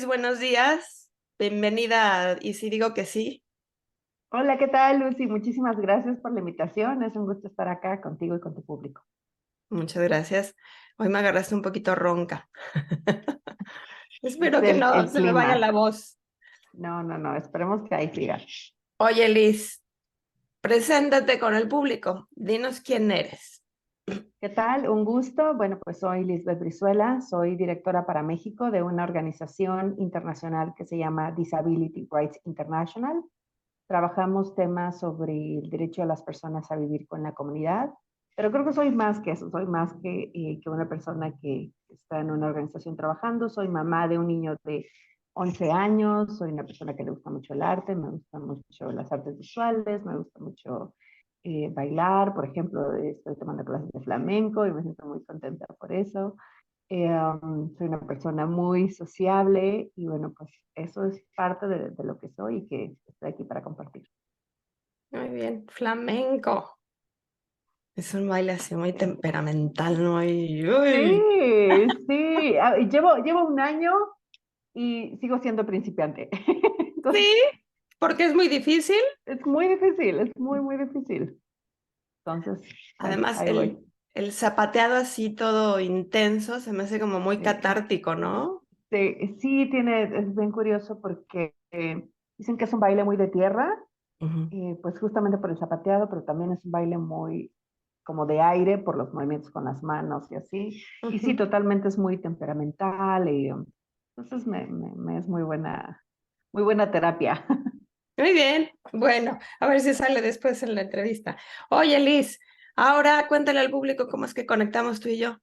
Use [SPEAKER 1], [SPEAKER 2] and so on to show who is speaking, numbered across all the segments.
[SPEAKER 1] buenos días. Bienvenida a Y si digo que sí.
[SPEAKER 2] Hola, ¿qué tal, Lucy? Muchísimas gracias por la invitación. Es un gusto estar acá contigo y con tu público.
[SPEAKER 1] Muchas gracias. Hoy me agarraste un poquito ronca.
[SPEAKER 2] Es
[SPEAKER 1] Espero que no
[SPEAKER 2] el
[SPEAKER 1] se me vaya la
[SPEAKER 2] clima.
[SPEAKER 1] voz.
[SPEAKER 2] No, esperemos que ahí siga.
[SPEAKER 1] Oye, Liz, preséntate con el público. Dinos quién eres.
[SPEAKER 2] ¿Qué tal? Un gusto. Bueno, pues soy Lisbeth Brizuela, soy directora para México de una organización internacional que se llama Disability Rights International. Trabajamos temas sobre el derecho de las personas a vivir con la comunidad, pero creo que soy más que eso, soy más que una persona que está en una organización trabajando. Soy mamá de un niño de 11 años, soy una persona que le gusta mucho el arte, me gustan mucho las artes visuales, me gusta mucho bailar. Por ejemplo, estoy tomando clases de flamenco y me siento muy contenta por eso. Soy una persona muy sociable y bueno, pues eso es parte de lo que soy y que estoy aquí para compartir.
[SPEAKER 1] Muy bien, flamenco. Es un baile así muy temperamental, muy... Uy.
[SPEAKER 2] Sí. Llevo un año y sigo siendo principiante.
[SPEAKER 1] Sí,
[SPEAKER 2] Entonces,
[SPEAKER 1] porque es muy difícil.
[SPEAKER 2] es muy difícil, es muy difícil. Entonces, bueno,
[SPEAKER 1] Además,
[SPEAKER 2] ahí voy.
[SPEAKER 1] el zapateado así todo intenso se me hace como muy
[SPEAKER 2] Sí,
[SPEAKER 1] catártico, ¿no?
[SPEAKER 2] sí, es bien curioso porque dicen que es un baile muy de tierra,
[SPEAKER 1] Ujú.
[SPEAKER 2] pues justamente por el zapateado, pero también es un baile muy como de aire por los movimientos con las manos y así. Y sí,
[SPEAKER 1] Ujú.
[SPEAKER 2] totalmente es muy temperamental y entonces me es muy buena terapia.
[SPEAKER 1] Muy bien, bueno, a ver si sale después en la entrevista. Oye, Liz, ahora cuéntale al público cómo es que conectamos tú y yo.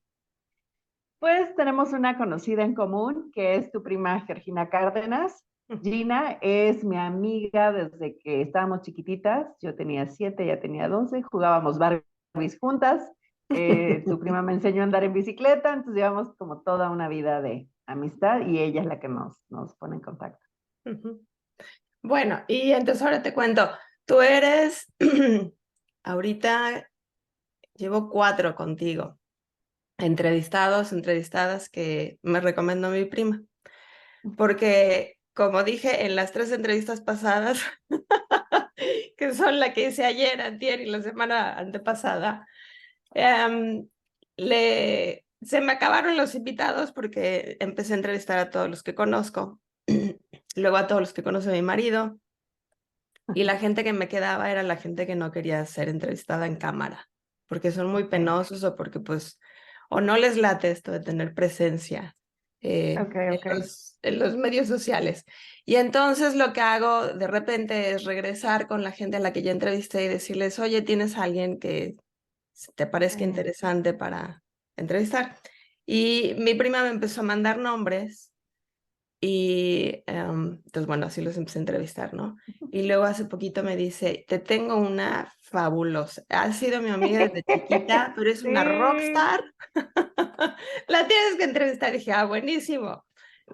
[SPEAKER 2] Pues tenemos una conocida en común que es tu prima Georgina Cárdenas.
[SPEAKER 1] Ujú.
[SPEAKER 2] Gina es mi amiga desde que estábamos chiquititas. Yo tenía 7, ella tenía 12. Jugábamos Barbies juntas. Tu prima me enseñó a andar en bicicleta, entonces llevamos como toda una vida de amistad y ella es la que nos pone en contacto.
[SPEAKER 1] Ujú. Bueno, y entonces ahora te cuento, tú eres, ahorita llevo 4 contigo, entrevistados, entrevistadas que me recomendó mi prima, porque como dije en las 3 entrevistas pasadas, que son la que hice ayer, antier y la semana antepasada, Em, se me acabaron los invitados porque empecé a entrevistar a todos los que conozco, luego a todos los que conoce mi marido, y la gente que me quedaba era la gente que no quería ser entrevistada en cámara, porque son muy
[SPEAKER 2] Ok,
[SPEAKER 1] penosos o porque pues, o no les late esto de tener presencia
[SPEAKER 2] ok.
[SPEAKER 1] en los medios sociales. Y entonces lo que hago de repente es regresar con la gente a la que ya entrevisté y decirles, oye, ¿tienes a alguien que si te parezca
[SPEAKER 2] Sí.
[SPEAKER 1] interesante para entrevistar? Y mi prima me empezó a mandar nombres y entonces, bueno, así los empecé a entrevistar, ¿no? Y luego hace poquito me dice, te tengo una fabulosa. Ha sido mi amiga desde chiquita, pero es una
[SPEAKER 2] Sí,
[SPEAKER 1] rockstar. La tienes que entrevistar. Y dije, ah, buenísimo.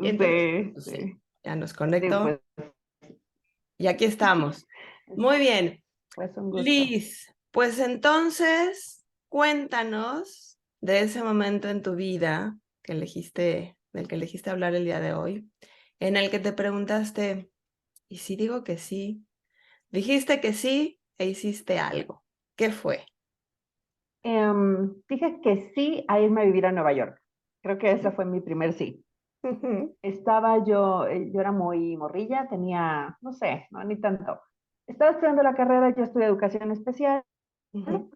[SPEAKER 1] Y entonces, pues sí,
[SPEAKER 2] sí.
[SPEAKER 1] ya nos
[SPEAKER 2] Sí,
[SPEAKER 1] conectó
[SPEAKER 2] pues,
[SPEAKER 1] y aquí estamos. Muy bien.
[SPEAKER 2] pues un gusto.
[SPEAKER 1] Liz, pues entonces cuéntanos de ese momento en tu vida que elegiste, del que elegiste hablar el día de hoy, en el que te preguntaste, ¿y si digo que sí? Dijiste que sí e hiciste algo. ¿Qué fue?
[SPEAKER 2] Dije que sí a irme a vivir a Nueva York. Creo que ese fue mi primer sí.
[SPEAKER 1] Ujú,
[SPEAKER 2] Yo era muy morrilla, tenía, no sé, no, ni tanto. Estaba estudiando la carrera, yo estudié educación especial
[SPEAKER 1] ujú,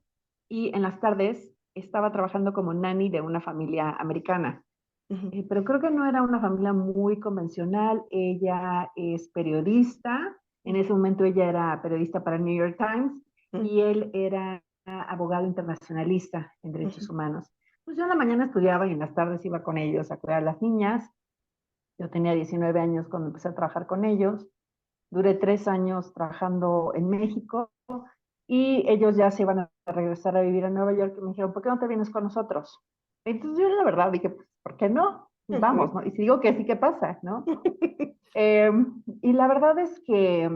[SPEAKER 2] y en las tardes estaba trabajando como nanny de una familia americana.
[SPEAKER 1] ujú,
[SPEAKER 2] Pero creo que no era una familia muy convencional. Ella es periodista. En ese momento ella era periodista para el New York Times
[SPEAKER 1] ujú,
[SPEAKER 2] y él era abogado internacionalista en
[SPEAKER 1] ujú.
[SPEAKER 2] derechos humanos. Pues yo en la mañana estudiaba y en las tardes iba con ellos a cuidar a las niñas. Yo tenía 19 años cuando empecé a trabajar con ellos. Duré 3 años trabajando en México y ellos ya se iban a regresar a vivir a Nueva York y me dijeron, ¿por qué no te vienes con nosotros? Entonces yo la verdad dije, pues, ¿por qué no? Pues vamos,
[SPEAKER 1] Ujú.
[SPEAKER 2] ¿no? Y si digo que sí, ¿qué pasa? ¿No? Y la verdad es que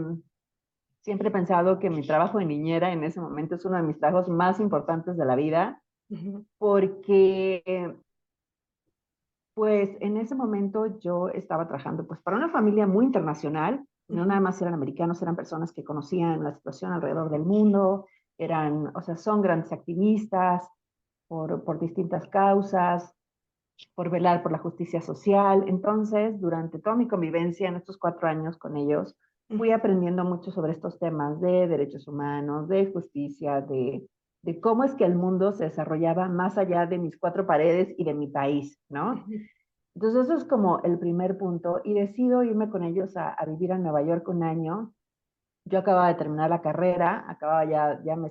[SPEAKER 2] siempre he pensado que mi trabajo de niñera en ese momento es uno de mis trabajos más importantes de la vida,
[SPEAKER 1] Ujú,
[SPEAKER 2] porque Pues en ese momento yo estaba trabajando pues para una familia muy internacional, no nada más eran americanos, eran personas que conocían la situación alrededor del mundo, eran, o sea, son grandes activistas por distintas causas, por velar por la justicia social. Entonces, durante toda mi convivencia en estos 4 años con ellos, fui aprendiendo mucho sobre estos temas de derechos humanos, de justicia, de cómo es que el mundo se desarrollaba más allá de mis 4 paredes y de mi país, ¿no? Entonces, eso es como el primer punto. Y decido irme con ellos a vivir a Nueva York un año. Yo acababa de terminar la carrera, acababa ya me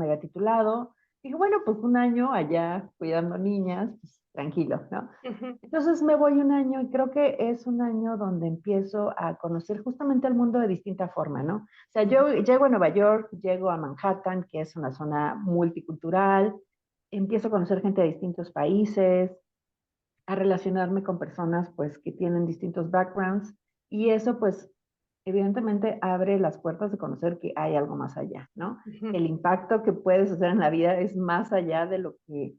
[SPEAKER 2] había titulado. Dije, bueno, pues un año allá cuidando niñas, pues, tranquilo, ¿no? Entonces me voy un año y creo que es un año donde empiezo a conocer justamente el mundo de distinta forma, ¿no? O sea, yo llego a Nueva York, llego a Manhattan, que es una zona multicultural, empiezo a conocer gente de distintos países, a relacionarme con personas pues que tienen distintos backgrounds y eso pues evidentemente abre las puertas de conocer que hay algo más allá, ¿no? El impacto que puedes hacer en la vida es más allá de lo que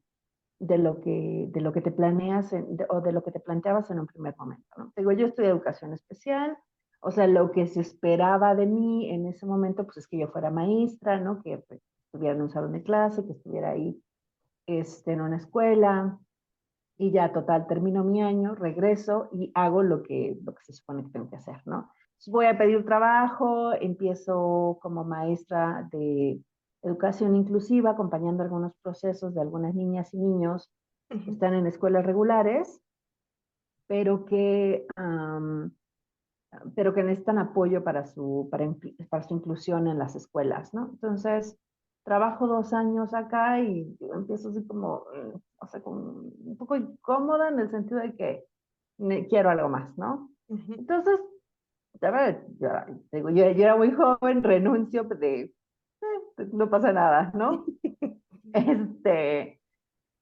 [SPEAKER 2] te planeas o de lo que te planteabas en un primer momento, ¿no? Digo, yo estudié educación especial, o sea, lo que se esperaba de mí en ese momento, pues es que yo fuera maestra, ¿no? Que pues, estuviera en un salón de clase, que estuviera ahí en una escuela, y ya total, termino mi año, regreso y hago lo que se supone que tengo que hacer, ¿no? Entonces voy a pedir trabajo, empiezo como maestra de educación inclusiva, acompañando algunos procesos de algunas niñas y niños que están en escuelas regulares, pero que, pero que necesitan apoyo para su inclusión en las escuelas, ¿no? Entonces, trabajo 2 años acá y empiezo así como, o sea, como un poco incómoda en el sentido de que quiero algo más, ¿no? Entonces, yo era muy joven, renuncio no pasa nada, ¿no? Este,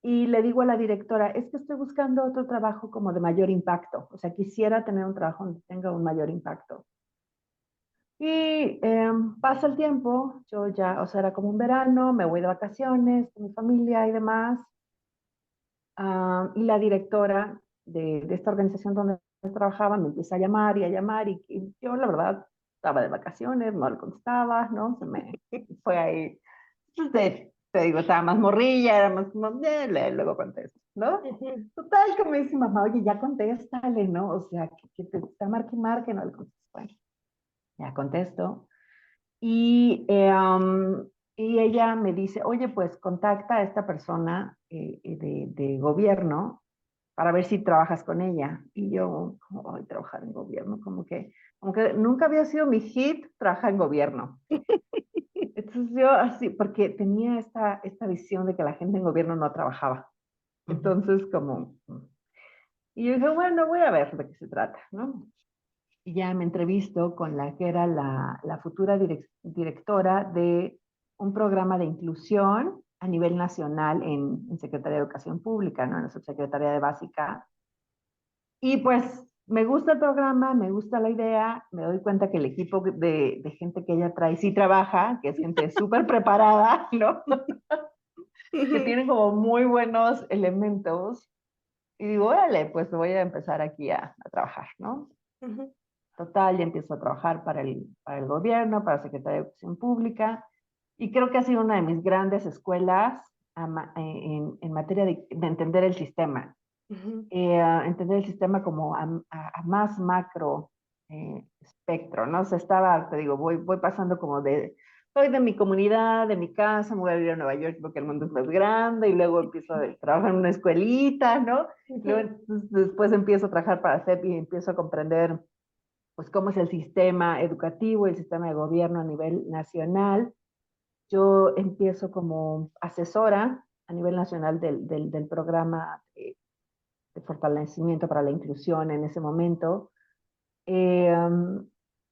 [SPEAKER 2] y le digo a la directora, es que estoy buscando otro trabajo como de mayor impacto, o sea, quisiera tener un trabajo donde tenga un mayor impacto. Y pasa el tiempo, yo ya, o sea, era como un verano, me voy de vacaciones con mi familia y demás, y la directora de esta organización donde trabajaba me empieza a llamar y a llamar, y yo la verdad estaba de vacaciones, no le contestaba, ¿no? Se me fue ahí, pues, te digo, estaba más morrilla, era más como, luego contesto, ¿no? Total, que me dice mamá, oye, ya contéstale, ¿no? O sea, que te está marque y marque, no le contesto. Bueno, ya contesto. Y ella me dice, oye, pues contacta a esta persona de gobierno para ver si trabajas con ella. Y yo, como, ay, trabajar en gobierno, como que nunca había sido mi hit trabajar en gobierno. Entonces yo así, porque tenía esta visión de que la gente en gobierno no trabajaba. Entonces como, y yo dije, bueno, voy a ver de qué se trata, ¿no? Y ya me entrevisto con la que era la futura directora de un programa de inclusión a nivel nacional en Secretaría de Educación Pública, ¿no? En la Subsecretaría de Básica. Y pues me gusta el programa, me gusta la idea, me doy cuenta que el equipo de gente que ella trae sí trabaja, que es gente súper preparada, ¿no? Que tienen como muy buenos elementos. Y digo, órale, pues voy a empezar aquí a trabajar, ¿no? Total, ya empiezo a trabajar para el gobierno, para la Secretaría de Educación Pública, y creo que ha sido una de mis grandes escuelas en materia de entender el sistema. Entender el sistema como a más macro espectro, ¿no? O sea, te digo, voy pasando como soy de mi comunidad, de mi casa, me voy a vivir a Nueva York porque el mundo es más grande, y luego empiezo a trabajar en una escuelita, ¿no? Luego, después empiezo a trabajar para CEP y empiezo a comprender pues cómo es el sistema educativo, el sistema de gobierno a nivel nacional. Yo empiezo como asesora a nivel nacional del programa de fortalecimiento para la inclusión en ese momento. Eh,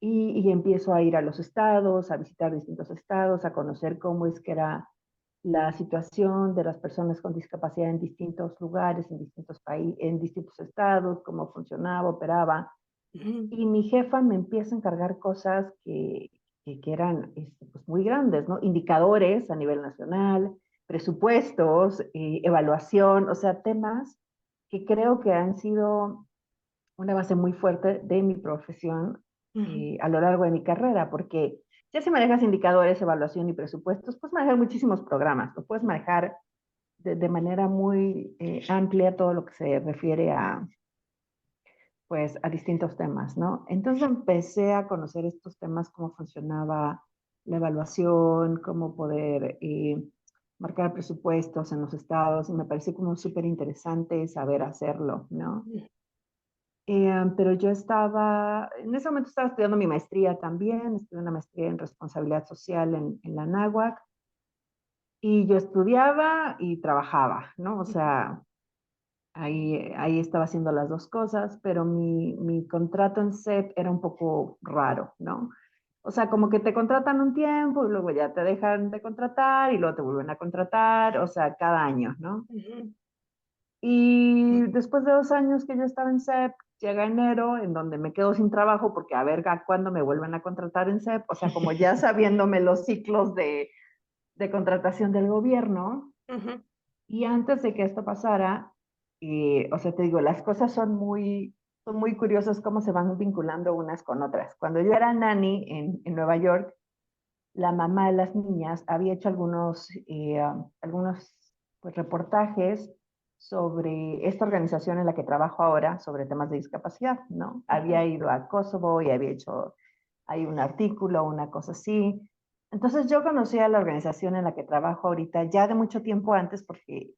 [SPEAKER 2] y empiezo a ir a los estados, a visitar distintos estados, a conocer cómo es que era la situación de las personas con discapacidad en distintos lugares, en distintos países, en distintos estados, cómo funcionaba, operaba. Y mi jefa me empieza a encargar cosas que eran pues muy grandes, ¿no? Indicadores a nivel nacional, presupuestos, evaluación, o sea, temas que creo que han sido una base muy fuerte de mi profesión a lo largo de mi carrera, porque ya si manejas indicadores, evaluación y presupuestos, puedes manejar muchísimos programas, lo puedes manejar de manera muy amplia todo lo que se refiere a, pues, a distintos temas, ¿no? Entonces empecé a conocer estos temas, cómo funcionaba la evaluación, cómo poder marcar presupuestos en los estados, y me pareció como súper interesante saber hacerlo, ¿no? Pero yo en ese momento estaba estudiando mi maestría también, estudié una maestría en responsabilidad social en la náhuac, y yo estudiaba y trabajaba, ¿no? O sea, ahí estaba haciendo las dos cosas, pero mi contrato en CEP era un poco raro, ¿no? O sea, como que te contratan un tiempo y luego ya te dejan de contratar y luego te vuelven a contratar, o sea, cada año, ¿no? Y después de 2 años que yo estaba en CEP, llega enero, en donde me quedo sin trabajo porque a ver cuándo me vuelven a contratar en CEP, o sea, como ya sabiéndome los ciclos de contratación del gobierno. Y antes de que esto pasara, o sea, te digo, las cosas son muy curiosas cómo se van vinculando unas con otras. Cuando yo era nani en Nueva York, la mamá de las niñas había hecho algunos pues, reportajes sobre esta organización en la que trabajo ahora, sobre temas de discapacidad, ¿no? Había ido a Kosovo y había hecho ahí un artículo, una cosa así. Entonces yo conocí a la organización en la que trabajo ahorita ya de mucho tiempo antes porque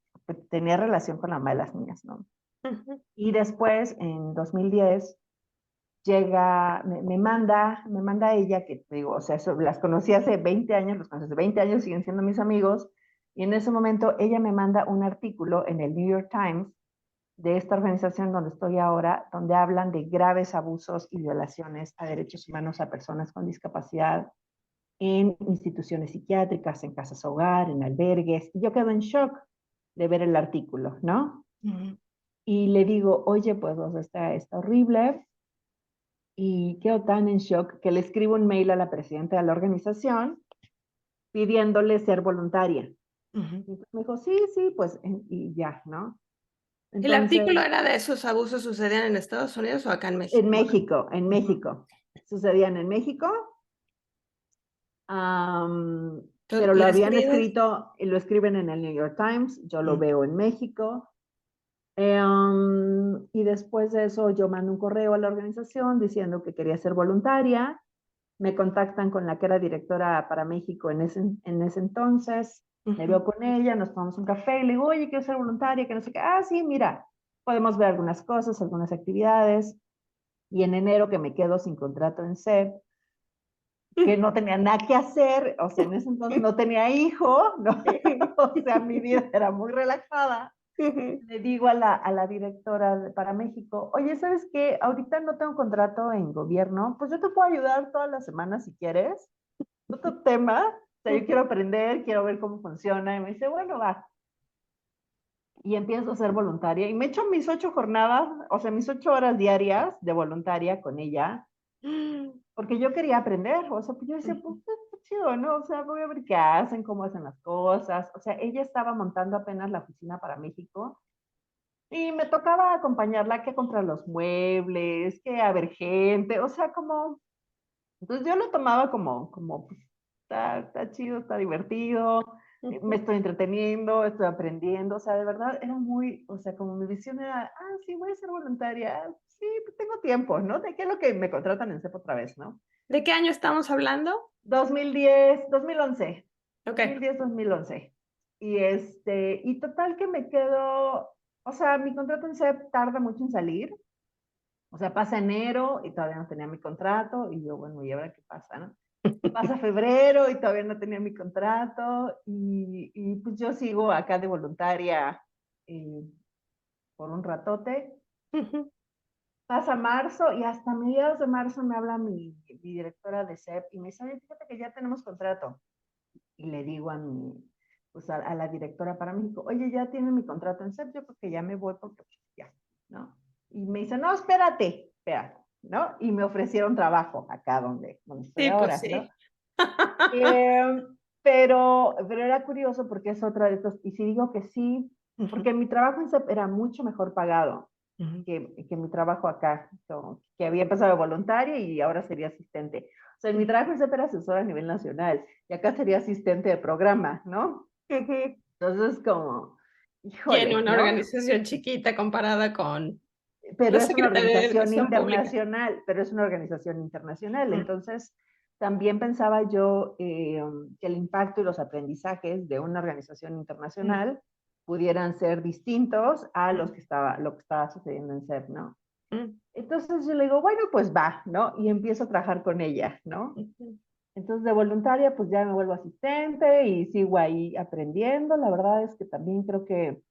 [SPEAKER 2] tenía relación con la mamá de las niñas, ¿no? Y después, en 2010, me manda ella, que te digo, o sea, las conocí hace 20 años, los conocí hace 20 años, siguen siendo mis amigos, y en ese momento ella me manda un artículo en el New York Times de esta organización donde estoy ahora, donde hablan de graves abusos y violaciones a derechos humanos a personas con discapacidad en instituciones psiquiátricas, en casas hogar, en albergues, y yo quedo en shock de ver el artículo, ¿no? Y le digo, oye, pues, o sea, está horrible, y quedo tan en shock que le escribo un mail a la presidenta de la organización pidiéndole ser voluntaria. Y me dijo, sí, sí, pues, y ya, ¿no?
[SPEAKER 1] ¿El
[SPEAKER 2] Entonces,
[SPEAKER 1] artículo era de esos abusos sucedían en Estados Unidos o acá en
[SPEAKER 2] en
[SPEAKER 1] México?
[SPEAKER 2] México, en México. Sucedían en México,
[SPEAKER 1] Entonces,
[SPEAKER 2] pero lo
[SPEAKER 1] le
[SPEAKER 2] habían
[SPEAKER 1] escribes.
[SPEAKER 2] escrito, y lo escriben en el New York Times, yo lo
[SPEAKER 1] Mm.
[SPEAKER 2] veo en México. Y después de eso yo mando un correo a la organización diciendo que quería ser voluntaria. Me contactan con la que era directora para México en ese entonces, me veo con ella, nos tomamos un café y le digo, oye, quiero ser voluntaria, que no sé qué. Ah, sí, mira, podemos ver algunas cosas, algunas actividades. Y en enero, que me quedo sin contrato en CEP, que no tenía nada que hacer, o sea, en ese entonces no tenía hijo, ¿no? O sea, mi vida era muy relajada. Le digo a la directora para México, oye, ¿sabes qué? Ahorita no tengo contrato en gobierno, pues yo te puedo ayudar todas las semanas si quieres. Otro tema, o sea, yo quiero aprender, quiero ver cómo funciona. Y me dice, bueno, va. Y empiezo a ser voluntaria y me echo mis 8 jornadas, o sea, mis 8 horas diarias de voluntaria con ella, porque yo quería aprender. O sea, pues yo decía, pues está chido, ¿no? O sea, voy a ver qué hacen, cómo hacen las cosas. O sea, ella estaba montando apenas la oficina para México. Y me tocaba acompañarla que a comprar los muebles, que a ver gente, o sea, como, entonces yo lo tomaba como pues, está chido, está divertido, me estoy entreteniendo, estoy aprendiendo, o sea, de verdad era muy, o sea, como mi visión era, sí, voy a ser voluntaria, sí, pues tengo tiempo, ¿no? ¿De qué es lo que me contratan en CEP otra vez, ¿no?
[SPEAKER 1] ¿De qué año estamos hablando?
[SPEAKER 2] 2010, 2011,
[SPEAKER 1] Ok.
[SPEAKER 2] 2010, 2011. Y total que me quedo, o sea, mi contrato en CEP tarda mucho en salir, o sea, pasa enero y todavía no tenía mi contrato, y yo, bueno, ¿y ahora qué pasa, no? Pasa febrero y todavía no tenía mi contrato, y pues yo sigo acá de voluntaria eh, por un ratote. Pasa marzo y hasta mediados de marzo me habla mi directora de CEP y me dice, oye, fíjate que ya tenemos contrato. Y le digo pues a la directora para México, oye, ya tiene mi contrato en CEP, yo creo que ya me voy porque pues, ya, ¿no? Y me dice, no, espérate, ¿no? Y me ofrecieron trabajo acá donde estoy
[SPEAKER 1] Sí, pues
[SPEAKER 2] ahora, ¿no?
[SPEAKER 1] sí.
[SPEAKER 2] Eh, pero era curioso porque es otra de estos, y si digo que sí,
[SPEAKER 1] Ujú,
[SPEAKER 2] porque mi trabajo en CEP era mucho mejor pagado
[SPEAKER 1] ujú,
[SPEAKER 2] que mi trabajo acá, que había empezado de voluntaria y ahora sería asistente. O sea, en mi trabajo en CEP era asesora a nivel nacional y acá sería asistente de programa, ¿no?
[SPEAKER 1] ujú.
[SPEAKER 2] Entonces, como,
[SPEAKER 1] Y en
[SPEAKER 2] híjole,
[SPEAKER 1] una
[SPEAKER 2] ¿no?
[SPEAKER 1] organización chiquita comparada con
[SPEAKER 2] Pero
[SPEAKER 1] la
[SPEAKER 2] es una
[SPEAKER 1] Secretaría de
[SPEAKER 2] organización
[SPEAKER 1] Educación Pública.
[SPEAKER 2] internacional, pero es una organización internacional.
[SPEAKER 1] Mm,
[SPEAKER 2] Entonces, también pensaba yo que el impacto y los aprendizajes de una organización
[SPEAKER 1] mm,
[SPEAKER 2] internacional pudieran ser distintos a
[SPEAKER 1] mm,
[SPEAKER 2] lo que estaba sucediendo en CEP, ¿no?
[SPEAKER 1] mm,
[SPEAKER 2] Entonces yo le digo, bueno, pues va, ¿no? Y empiezo a trabajar con ella, ¿no?
[SPEAKER 1] ujú,
[SPEAKER 2] Entonces de voluntaria, pues ya me vuelvo asistente y sigo ahí aprendiendo. La verdad es que también creo que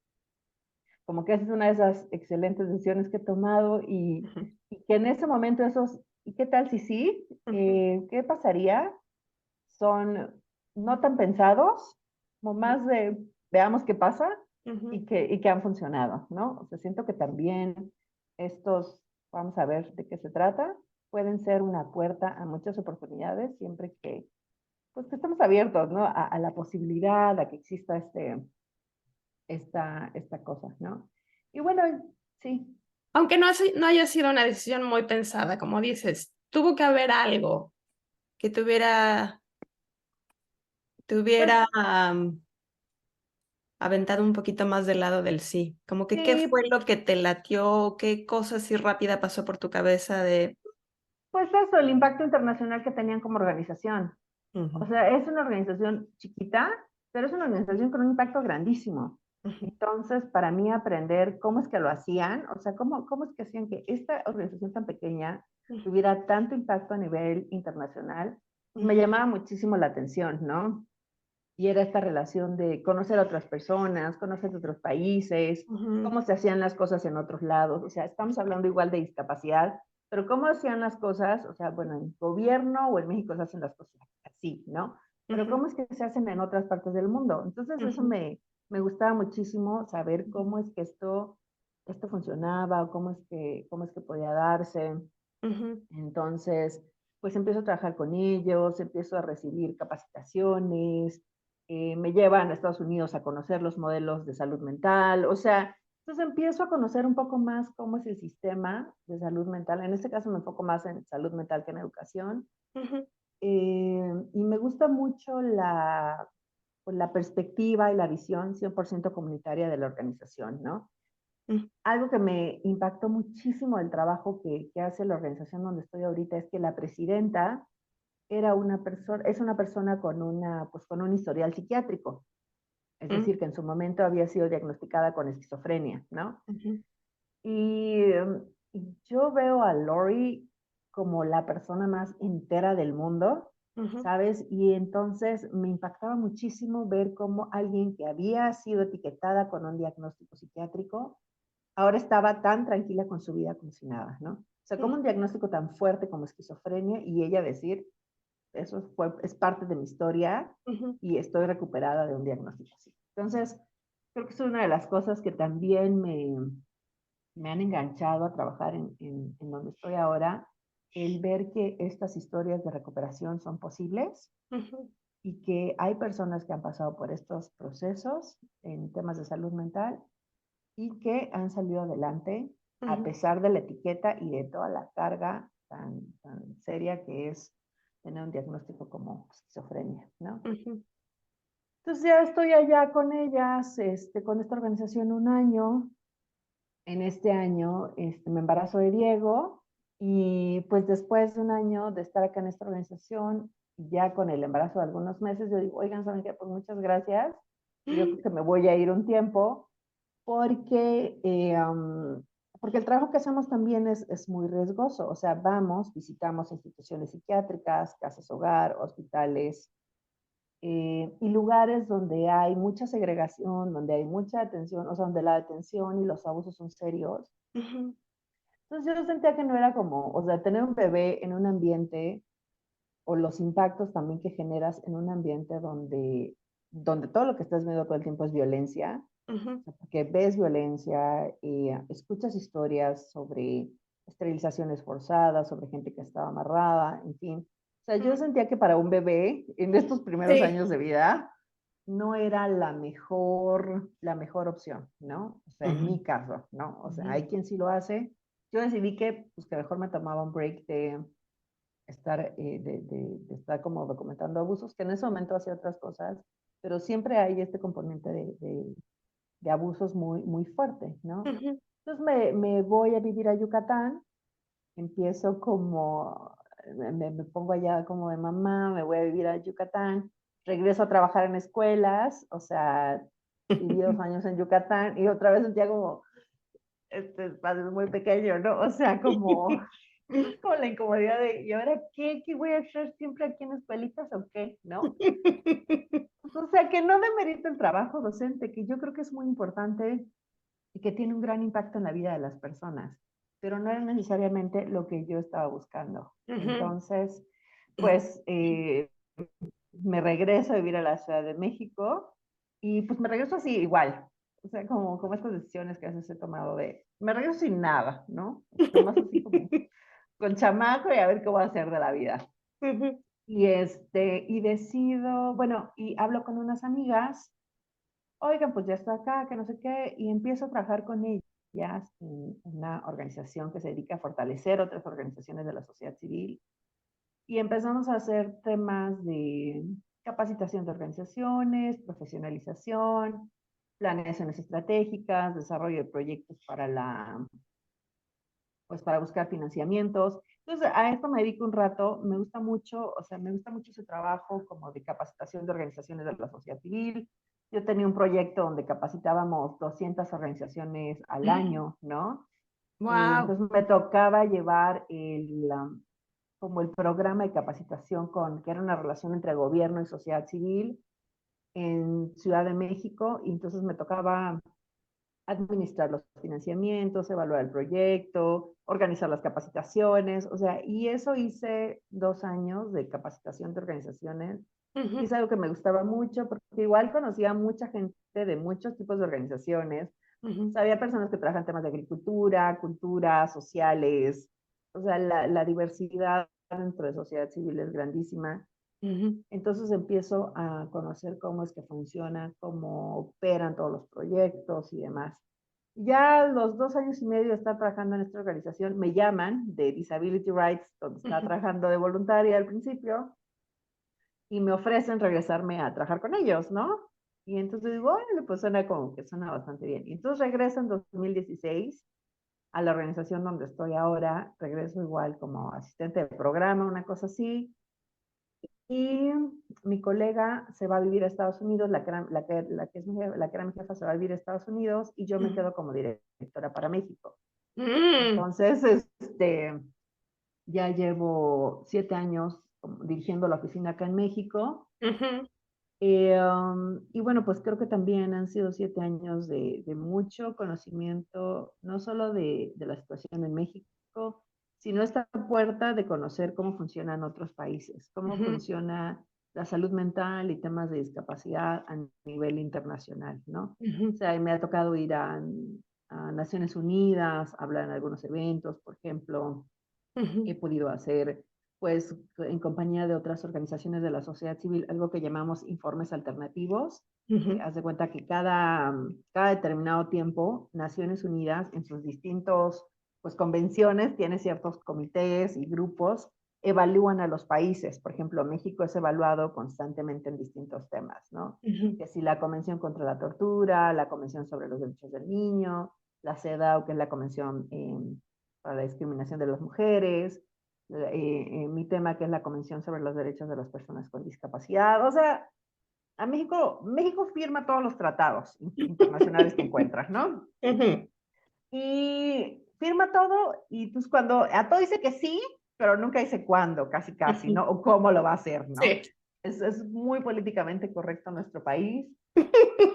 [SPEAKER 2] como que esa es una de esas excelentes decisiones que he tomado
[SPEAKER 1] ujú,
[SPEAKER 2] y que en ese momento esos, ¿y qué tal si sí?
[SPEAKER 1] ujú,
[SPEAKER 2] ¿Qué pasaría? Son no tan pensados, como más de veamos qué pasa
[SPEAKER 1] ujú,
[SPEAKER 2] y que han funcionado, ¿no? O sea, siento que también estos, vamos a ver de qué se trata, pueden ser una puerta a muchas oportunidades siempre que, pues, que estamos abiertos, ¿no? A la posibilidad, a que exista esta cosa, ¿no? Y bueno, sí,
[SPEAKER 1] aunque no haya sido una decisión muy pensada, como dices, tuvo que haber algo que
[SPEAKER 2] pues
[SPEAKER 1] te hubiera aventado un poquito más del lado del sí. Como que, ¿qué
[SPEAKER 2] sí,
[SPEAKER 1] fue lo que te latió? ¿Qué cosa así rápida pasó por tu cabeza de...
[SPEAKER 2] pues eso, el impacto internacional que tenían como organización. O
[SPEAKER 1] Ujú,
[SPEAKER 2] sea, es una organización chiquita, pero es una organización con un impacto grandísimo.
[SPEAKER 1] ujú,
[SPEAKER 2] Entonces, para mí aprender cómo es que lo hacían, o sea, cómo es que hacían que esta organización tan pequeña
[SPEAKER 1] ujú,
[SPEAKER 2] tuviera tanto impacto a nivel internacional, pues me
[SPEAKER 1] ujú,
[SPEAKER 2] llamaba muchísimo la atención, ¿no? Y era esta relación de conocer a otras personas, conocer otros países,
[SPEAKER 1] ujú,
[SPEAKER 2] cómo se hacían las cosas en otros lados. O sea, estamos hablando igual de discapacidad, pero cómo hacían las cosas, o sea, bueno, en gobierno o en México se hacen las cosas así, ¿no? Pero
[SPEAKER 1] ujú,
[SPEAKER 2] cómo es que se hacen en otras partes del mundo. Entonces, eso
[SPEAKER 1] ujú,
[SPEAKER 2] me gustaba muchísimo saber cómo es que esto funcionaba, o cómo es que podía darse.
[SPEAKER 1] ujú,
[SPEAKER 2] Entonces, pues empiezo a trabajar con ellos, empiezo a recibir capacitaciones, me llevan a Estados Unidos a conocer los modelos de salud mental, o sea, entonces empiezo a conocer un poco más cómo es el sistema de salud mental. En este caso me enfoco más en salud mental que en educación.
[SPEAKER 1] ujú,
[SPEAKER 2] Y me gusta mucho pues, la perspectiva y la visión 100% comunitaria de la organización, ¿no?
[SPEAKER 1] ujú,
[SPEAKER 2] Algo que me impactó muchísimo del trabajo que hace la organización donde estoy ahorita es que la presidenta es una persona con pues con un historial psiquiátrico. Es
[SPEAKER 1] ujú,
[SPEAKER 2] decir, que en su momento había sido diagnosticada con esquizofrenia, ¿no?
[SPEAKER 1] ujú,
[SPEAKER 2] Y yo veo a Lori como la persona más entera del mundo,
[SPEAKER 1] ujú,
[SPEAKER 2] ¿sabes? Y entonces me impactaba muchísimo ver cómo alguien que había sido etiquetada con un diagnóstico psiquiátrico ahora estaba tan tranquila con su vida como si nada, ¿no? O sea, como un diagnóstico tan fuerte como esquizofrenia y ella decir, es parte de mi historia
[SPEAKER 1] ujú,
[SPEAKER 2] y estoy recuperada de un diagnóstico así. Entonces, creo que es una de las cosas que también me han enganchado a trabajar en donde estoy ahora, el ver que estas historias de recuperación son posibles
[SPEAKER 1] ujú,
[SPEAKER 2] y que hay personas que han pasado por estos procesos en temas de salud mental y que han salido adelante a
[SPEAKER 1] ujú,
[SPEAKER 2] pesar de la etiqueta y de toda la carga tan seria que es tener un diagnóstico como esquizofrenia, ¿no?
[SPEAKER 1] ujú,
[SPEAKER 2] Entonces ya estoy allá con ellas, con esta organización un año. En este año me embarazo de Diego y pues después de un año de estar acá en esta organización, ya con el embarazo de algunos meses, yo digo, oigan, ¿saben qué? Pues muchas gracias. Yo creo que me voy a ir un tiempo porque porque el trabajo que hacemos también es muy riesgoso. O sea, vamos, visitamos instituciones psiquiátricas, casas hogar, hospitales y lugares donde hay mucha segregación, donde hay mucha atención, o sea, donde la atención y los abusos son serios.
[SPEAKER 1] ujú,
[SPEAKER 2] Entonces yo sentía que no era como, o sea, tener un bebé en un ambiente o los impactos también que generas en un ambiente donde todo lo que estás viendo todo el tiempo es violencia,
[SPEAKER 1] ujú,
[SPEAKER 2] porque ves violencia, escuchas historias sobre esterilizaciones forzadas, sobre gente que estaba amarrada, en fin. O sea, yo
[SPEAKER 1] ujú.
[SPEAKER 2] sentía que para un bebé en estos primeros
[SPEAKER 1] Sí,
[SPEAKER 2] años de vida no era la mejor opción, ¿no? O sea, en mi caso, ¿no? O sea, hay quien sí lo hace. Yo decidí pues, que mejor me tomaba un break de de estar como documentando abusos, que en ese momento hacía otras cosas, pero siempre hay este componente de abusos muy fuerte, ¿no? Entonces me voy a vivir a Yucatán, empiezo como, me pongo allá como de mamá, me voy a vivir a Yucatán, regreso a trabajar en escuelas, o sea, viví 2 años en Yucatán y otra vez ya como, este espacio es muy pequeño, ¿no? O sea, como, como la incomodidad de, ¿y ahora qué? ¿Qué voy a hacer siempre aquí en escuelitas o qué? ¿No? O sea, que no demerito el trabajo docente, que yo creo que es muy importante y que tiene un gran impacto en la vida de las personas, pero no era necesariamente lo que yo estaba buscando. Entonces, pues me regreso a vivir a la Ciudad de México y pues me regreso así igual, o sea, como estas decisiones que a veces he tomado me regreso sin nada, ¿no? Nomás así como con chamaco y a ver qué voy a hacer de la vida. Y decido, bueno, y hablo con unas amigas, oigan, pues ya está acá, que no sé qué, y empiezo a trabajar con ellas en una organización que se dedica a fortalecer otras organizaciones de la sociedad civil, y empezamos a hacer temas de capacitación de organizaciones, profesionalización, planeaciones estratégicas, desarrollo de proyectos pues para buscar financiamientos. Entonces, a esto me dedico un rato, me gusta mucho, o sea, me gusta mucho ese trabajo como de capacitación de organizaciones de la sociedad civil. Yo tenía un proyecto donde capacitábamos 200 organizaciones al año, ¿no?
[SPEAKER 1] Wow.
[SPEAKER 2] Entonces me tocaba llevar como el programa de capacitación que era una relación entre gobierno y sociedad civil en Ciudad de México, y entonces me tocaba administrar los financiamientos, evaluar el proyecto, organizar las capacitaciones, o sea, y eso hice 2 años de capacitación de organizaciones, y es algo que me gustaba mucho, porque igual conocía a mucha gente de muchos tipos de organizaciones, o sea, había personas que trabajan temas de agricultura, cultura, sociales, o sea, la diversidad dentro de sociedad civil es grandísima. Entonces empiezo a conocer cómo es que funciona, cómo operan todos los proyectos y demás. Ya a los 2 años y medio de estar trabajando en esta organización, me llaman de Disability Rights, donde estaba trabajando de voluntaria al principio, y me ofrecen regresarme a trabajar con ellos, ¿no? Y entonces digo, bueno, pues suena como que suena bastante bien. Y entonces regreso en 2016 a la organización donde estoy ahora, regreso igual como asistente de programa, una cosa así, y mi colega se va a vivir a Estados Unidos, la que era mi jefa se va a vivir a Estados Unidos, y yo me quedo como directora para México. Entonces, ya llevo 7 años dirigiendo la oficina acá en México. Y bueno, pues creo que también han sido 7 años de mucho conocimiento, no solo de la situación en México, sino esta puerta de conocer cómo funcionan otros países, cómo funciona la salud mental y temas de discapacidad a nivel internacional, ¿no? O sea, me ha tocado ir a Naciones Unidas, hablar en algunos eventos, por ejemplo. He podido hacer, pues, en compañía de otras organizaciones de la sociedad civil, algo que llamamos informes alternativos. Haz de cuenta que cada determinado tiempo, Naciones Unidas, en sus distintos, pues, convenciones, tiene ciertos comités y grupos, evalúan a los países. Por ejemplo, México es evaluado constantemente en distintos temas, ¿no? Que si la Convención contra la Tortura, la Convención sobre los Derechos del Niño, la CEDAW, que es la Convención para la Discriminación de las Mujeres, mi tema que es la Convención sobre los Derechos de las Personas con Discapacidad. O sea, México firma todos los tratados internacionales que encuentras, ¿no? Y firma todo, y pues cuando a todo dice que sí, pero nunca dice cuándo, casi, ¿no? O cómo lo va a hacer, ¿no?
[SPEAKER 1] Sí.
[SPEAKER 2] Es muy políticamente correcto nuestro país.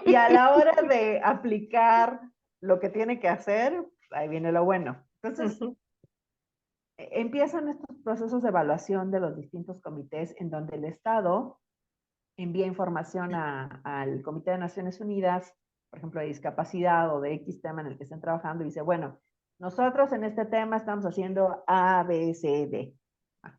[SPEAKER 2] Y a la hora de aplicar lo que tiene que hacer, ahí viene lo bueno. Entonces, empiezan estos procesos de evaluación de los distintos comités en donde el Estado envía información al Comité de Naciones Unidas, por ejemplo, de discapacidad o de X tema en el que estén trabajando, y dice, bueno, nosotros en este tema estamos haciendo A, B, C, D,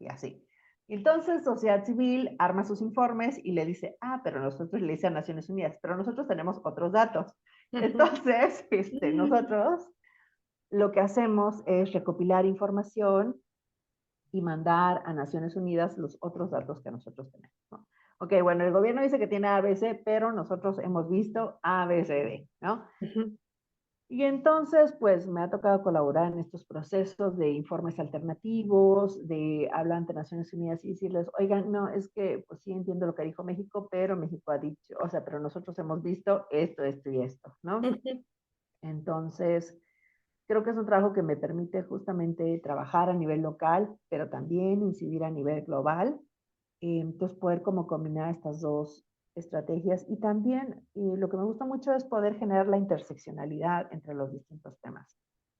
[SPEAKER 2] así. Entonces, sociedad civil arma sus informes y le dice, pero nosotros le dice a Naciones Unidas, pero nosotros tenemos otros datos. Entonces, nosotros lo que hacemos es recopilar información y mandar a Naciones Unidas los otros datos que nosotros tenemos, ¿no? Ok, bueno, el gobierno dice que tiene ABC, pero nosotros hemos visto ABCD, ¿no? Y entonces, pues me ha tocado colaborar en estos procesos de informes alternativos, de hablar ante Naciones Unidas y decirles, oigan, no, es que pues sí entiendo lo que dijo México, pero México ha dicho, o sea, pero nosotros hemos visto esto, esto y esto, ¿no? Entonces, creo que es un trabajo que me permite justamente trabajar a nivel local, pero también incidir a nivel global. Entonces, poder como combinar estas dos estrategias y también lo que me gusta mucho es poder generar la interseccionalidad entre los distintos temas.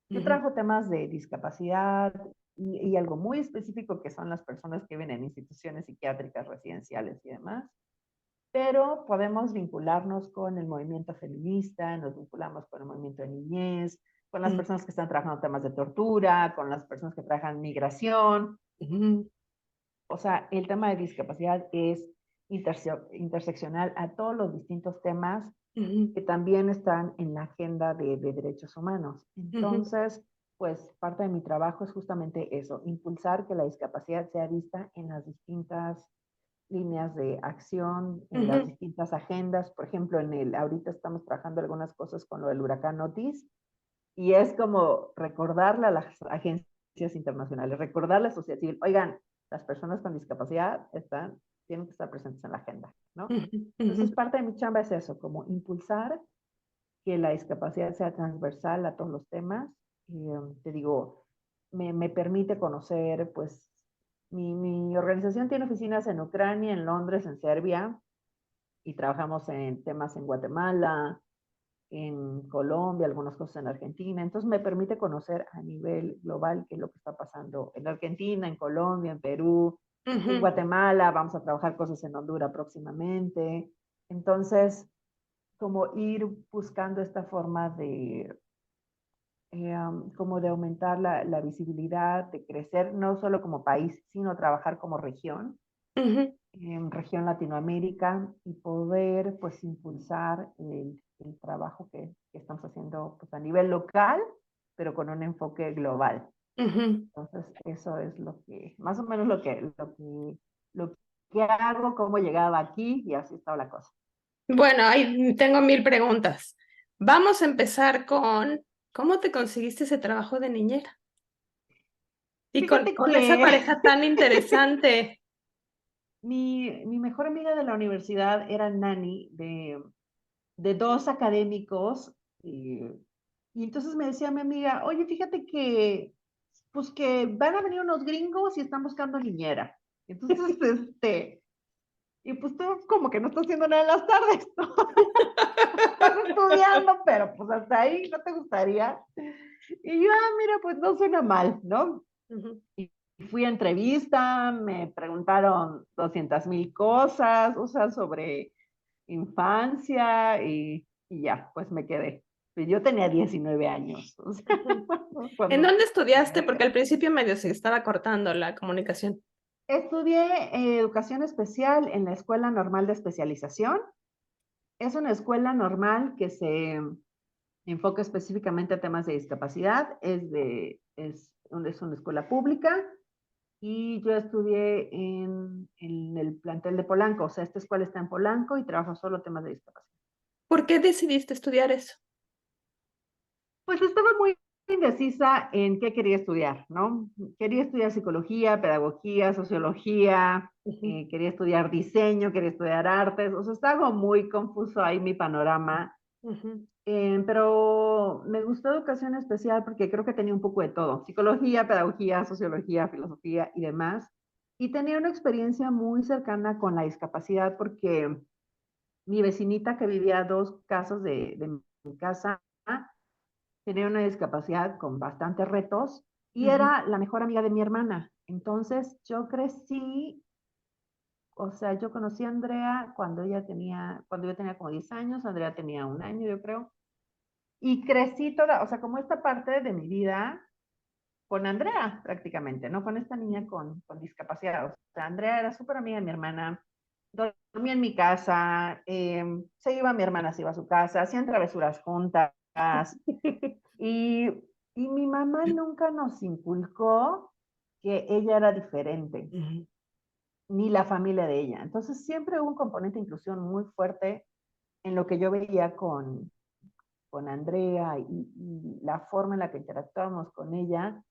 [SPEAKER 2] Yo trabajo temas de discapacidad y algo muy específico que son las personas que viven en instituciones psiquiátricas, residenciales y demás, pero podemos vincularnos con el movimiento feminista, nos vinculamos con el movimiento de niñez, con las personas que están trabajando temas de tortura, con las personas que trabajan migración. O sea, el tema de discapacidad es interseccional a todos los distintos temas que también están en la agenda de derechos humanos. Entonces, pues parte de mi trabajo es justamente eso, impulsar que la discapacidad sea vista en las distintas líneas de acción, en las distintas agendas. Por ejemplo, ahorita estamos trabajando algunas cosas con lo del huracán Otis, y es como recordarle a las agencias internacionales, recordarle a la sociedad civil, oigan, las personas con discapacidad tienen que estar presentes en la agenda, ¿no? Entonces, parte de mi chamba es eso, como impulsar que la discapacidad sea transversal a todos los temas. Y te digo, me permite conocer, pues, mi organización tiene oficinas en Ucrania, en Londres, en Serbia, y trabajamos en temas en Guatemala, en Colombia, algunas cosas en Argentina. Entonces me permite conocer a nivel global qué es lo que está pasando en Argentina, en Colombia, en Perú, en Guatemala. Vamos a trabajar cosas en Honduras próximamente. Entonces, como ir buscando esta forma de, como de aumentar la visibilidad, de crecer no solo como país, sino trabajar como región, en región Latinoamérica y poder pues impulsar el trabajo que estamos haciendo pues, a nivel local, pero con un enfoque global. Entonces, eso es más o menos lo que hago, cómo llegaba aquí y así está la cosa.
[SPEAKER 1] Bueno, ahí tengo 1000 preguntas. Vamos a empezar con, ¿cómo te conseguiste ese trabajo de niñera? Y
[SPEAKER 2] Fíjate
[SPEAKER 1] con esa
[SPEAKER 2] que
[SPEAKER 1] pareja tan interesante.
[SPEAKER 2] mi mejor amiga de la universidad era nani de dos académicos y entonces me decía mi amiga, oye, fíjate que pues que van a venir unos gringos y están buscando niñera. Entonces, y pues tú como que no estás haciendo nada en las tardes, ¿no? Estás estudiando, pero pues hasta ahí no te gustaría. Y yo, mira, pues no suena mal, ¿no? Y fui a entrevista, me preguntaron 200,000 cosas, o sea, sobre infancia y ya, pues me quedé. Yo tenía 19 años. O sea,
[SPEAKER 1] ¿En
[SPEAKER 2] cuando
[SPEAKER 1] dónde estudiaste?
[SPEAKER 2] me
[SPEAKER 1] Porque
[SPEAKER 2] quedé.
[SPEAKER 1] al principio medio se estaba cortando la comunicación.
[SPEAKER 2] Estudié educación especial en la Escuela Normal de Especialización. Es una escuela normal que se enfoca específicamente a temas de discapacidad. Es una escuela pública y yo estudié en el plantel de Polanco. O sea, esta escuela está en Polanco y trabajo solo temas de discapacidad.
[SPEAKER 1] ¿Por qué decidiste estudiar eso?
[SPEAKER 2] Pues estaba muy indecisa en qué quería estudiar, ¿no? Quería estudiar psicología, pedagogía, sociología, quería estudiar diseño, quería estudiar artes, o sea, estaba muy confuso ahí mi panorama, pero me gustó educación especial porque creo que tenía un poco de todo, psicología, pedagogía, sociología, filosofía y demás, y tenía una experiencia muy cercana con la discapacidad porque mi vecinita que vivía a 2 casas de mi casa, tenía una discapacidad con bastantes retos y era la mejor amiga de mi hermana. Entonces yo crecí, o sea, yo conocí a Andrea cuando yo tenía como 10 años, Andrea tenía 1 año, yo creo, y crecí toda, o sea, como esta parte de mi vida con Andrea prácticamente, ¿no? Con esta niña con discapacidad. O sea, Andrea era súper amiga de mi hermana, dormía en mi casa, se iba mi hermana, se iba a su casa, hacían travesuras juntas. Y, y mi mamá nunca nos inculcó que ella era diferente,
[SPEAKER 1] Ujú,
[SPEAKER 2] ni la familia de ella. Entonces siempre hubo un componente de inclusión muy fuerte en lo que yo veía con Andrea y la forma en la que interactuábamos con ella.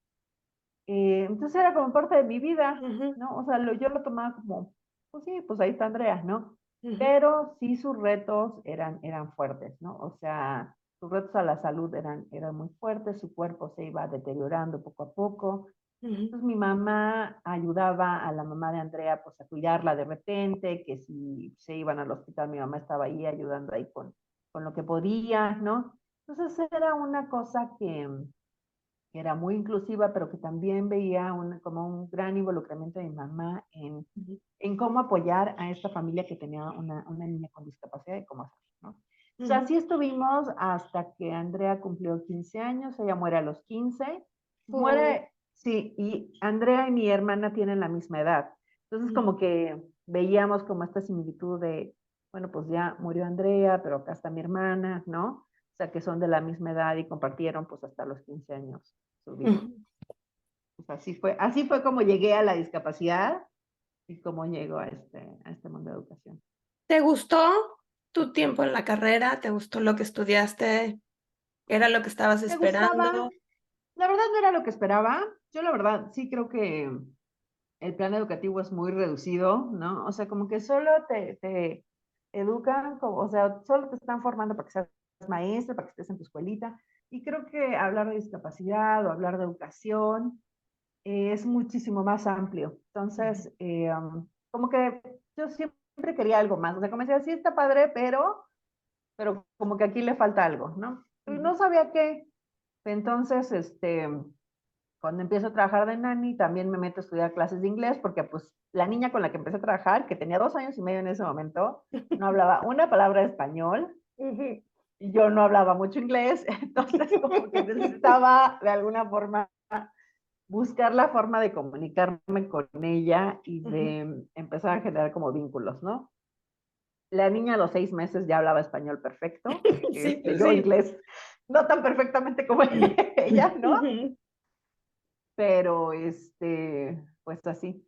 [SPEAKER 2] Entonces era como parte de mi vida,
[SPEAKER 1] ujú,
[SPEAKER 2] ¿no? O sea, yo lo tomaba como, pues sí, pues ahí está Andrea, ¿no?
[SPEAKER 1] ujú,
[SPEAKER 2] Pero sí sus retos eran fuertes, ¿no? O sea, sus retos a la salud eran muy fuertes, su cuerpo se iba deteriorando poco a poco.
[SPEAKER 1] ujú,
[SPEAKER 2] Entonces mi mamá ayudaba a la mamá de Andrea pues a cuidarla de repente, que si se iban al hospital mi mamá estaba ahí ayudando ahí con lo que podía, ¿no? Entonces era una cosa que era muy inclusiva, pero que también veía como un gran involucramiento de mi mamá
[SPEAKER 1] ujú,
[SPEAKER 2] en cómo apoyar a esta familia que tenía una niña con discapacidad y cómo hacerlo, ¿no? O sea,
[SPEAKER 1] ujú.
[SPEAKER 2] así estuvimos hasta que Andrea cumplió 15 años, ella muere a los 15,
[SPEAKER 1] Oh,
[SPEAKER 2] muere, sí, y Andrea y mi hermana tienen la misma edad. Entonces
[SPEAKER 1] ujú,
[SPEAKER 2] como que veíamos como esta similitud de, bueno, pues ya murió Andrea, pero acá está mi hermana, ¿no? O sea, que son de la misma edad y compartieron pues hasta los 15 años su vida.
[SPEAKER 1] ujú.
[SPEAKER 2] Pues así fue como llegué a la discapacidad y cómo llego a este mundo de educación.
[SPEAKER 1] ¿Te gustó tu tiempo en la carrera? ¿Te gustó lo que estudiaste? ¿Era lo que estabas
[SPEAKER 2] Me gustaba,
[SPEAKER 1] esperando?
[SPEAKER 2] la verdad no era lo que esperaba. Yo la verdad sí creo que el plan educativo es muy reducido, ¿no? O sea, como que solo te educan, como, o sea, solo te están formando para que seas maestro, para que estés en tu escuelita. Y creo que hablar de discapacidad o hablar de educación es muchísimo más amplio.
[SPEAKER 1] Ujú,
[SPEAKER 2] Entonces, como que yo siempre quería algo más. O sea, como decía, sí está padre, pero como que aquí le falta algo, ¿no? Y
[SPEAKER 1] ujú.
[SPEAKER 2] no sabía qué. Entonces, cuando empiezo a trabajar de nani, también me meto a estudiar clases de inglés, porque pues la niña con la que empecé a trabajar, que tenía 2 años y medio en ese momento, no hablaba una palabra de español
[SPEAKER 1] Ujú.
[SPEAKER 2] y yo no hablaba mucho inglés, entonces como que necesitaba de alguna forma buscar la forma de comunicarme con ella y
[SPEAKER 1] Ujú.
[SPEAKER 2] de empezar a generar como vínculos, ¿no? La niña a los 6 meses ya hablaba español perfecto,
[SPEAKER 1] Sí, pues
[SPEAKER 2] yo
[SPEAKER 1] sí.
[SPEAKER 2] inglés no tan perfectamente como ella, ¿no?
[SPEAKER 1] Ujú.
[SPEAKER 2] Pero pues así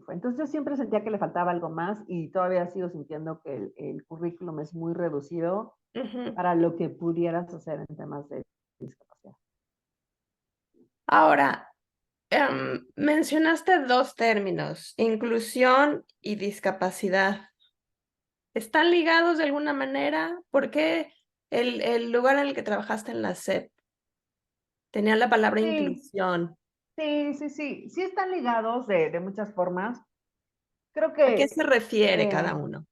[SPEAKER 2] fue. Entonces yo siempre sentía que le faltaba algo más y todavía sigo sintiendo que el currículum es muy reducido
[SPEAKER 1] Ujú.
[SPEAKER 2] para lo que pudieras hacer en temas de discapacidad.
[SPEAKER 1] Ahora, mencionaste dos términos, inclusión y discapacidad. ¿Están ligados de alguna manera? ¿Por qué el lugar en el que trabajaste en la SEP tenía la palabra
[SPEAKER 2] Sí,
[SPEAKER 1] inclusión?
[SPEAKER 2] sí están ligados de muchas formas. Creo
[SPEAKER 1] ¿A qué se
[SPEAKER 2] que,
[SPEAKER 1] refiere
[SPEAKER 2] eh,
[SPEAKER 1] cada uno?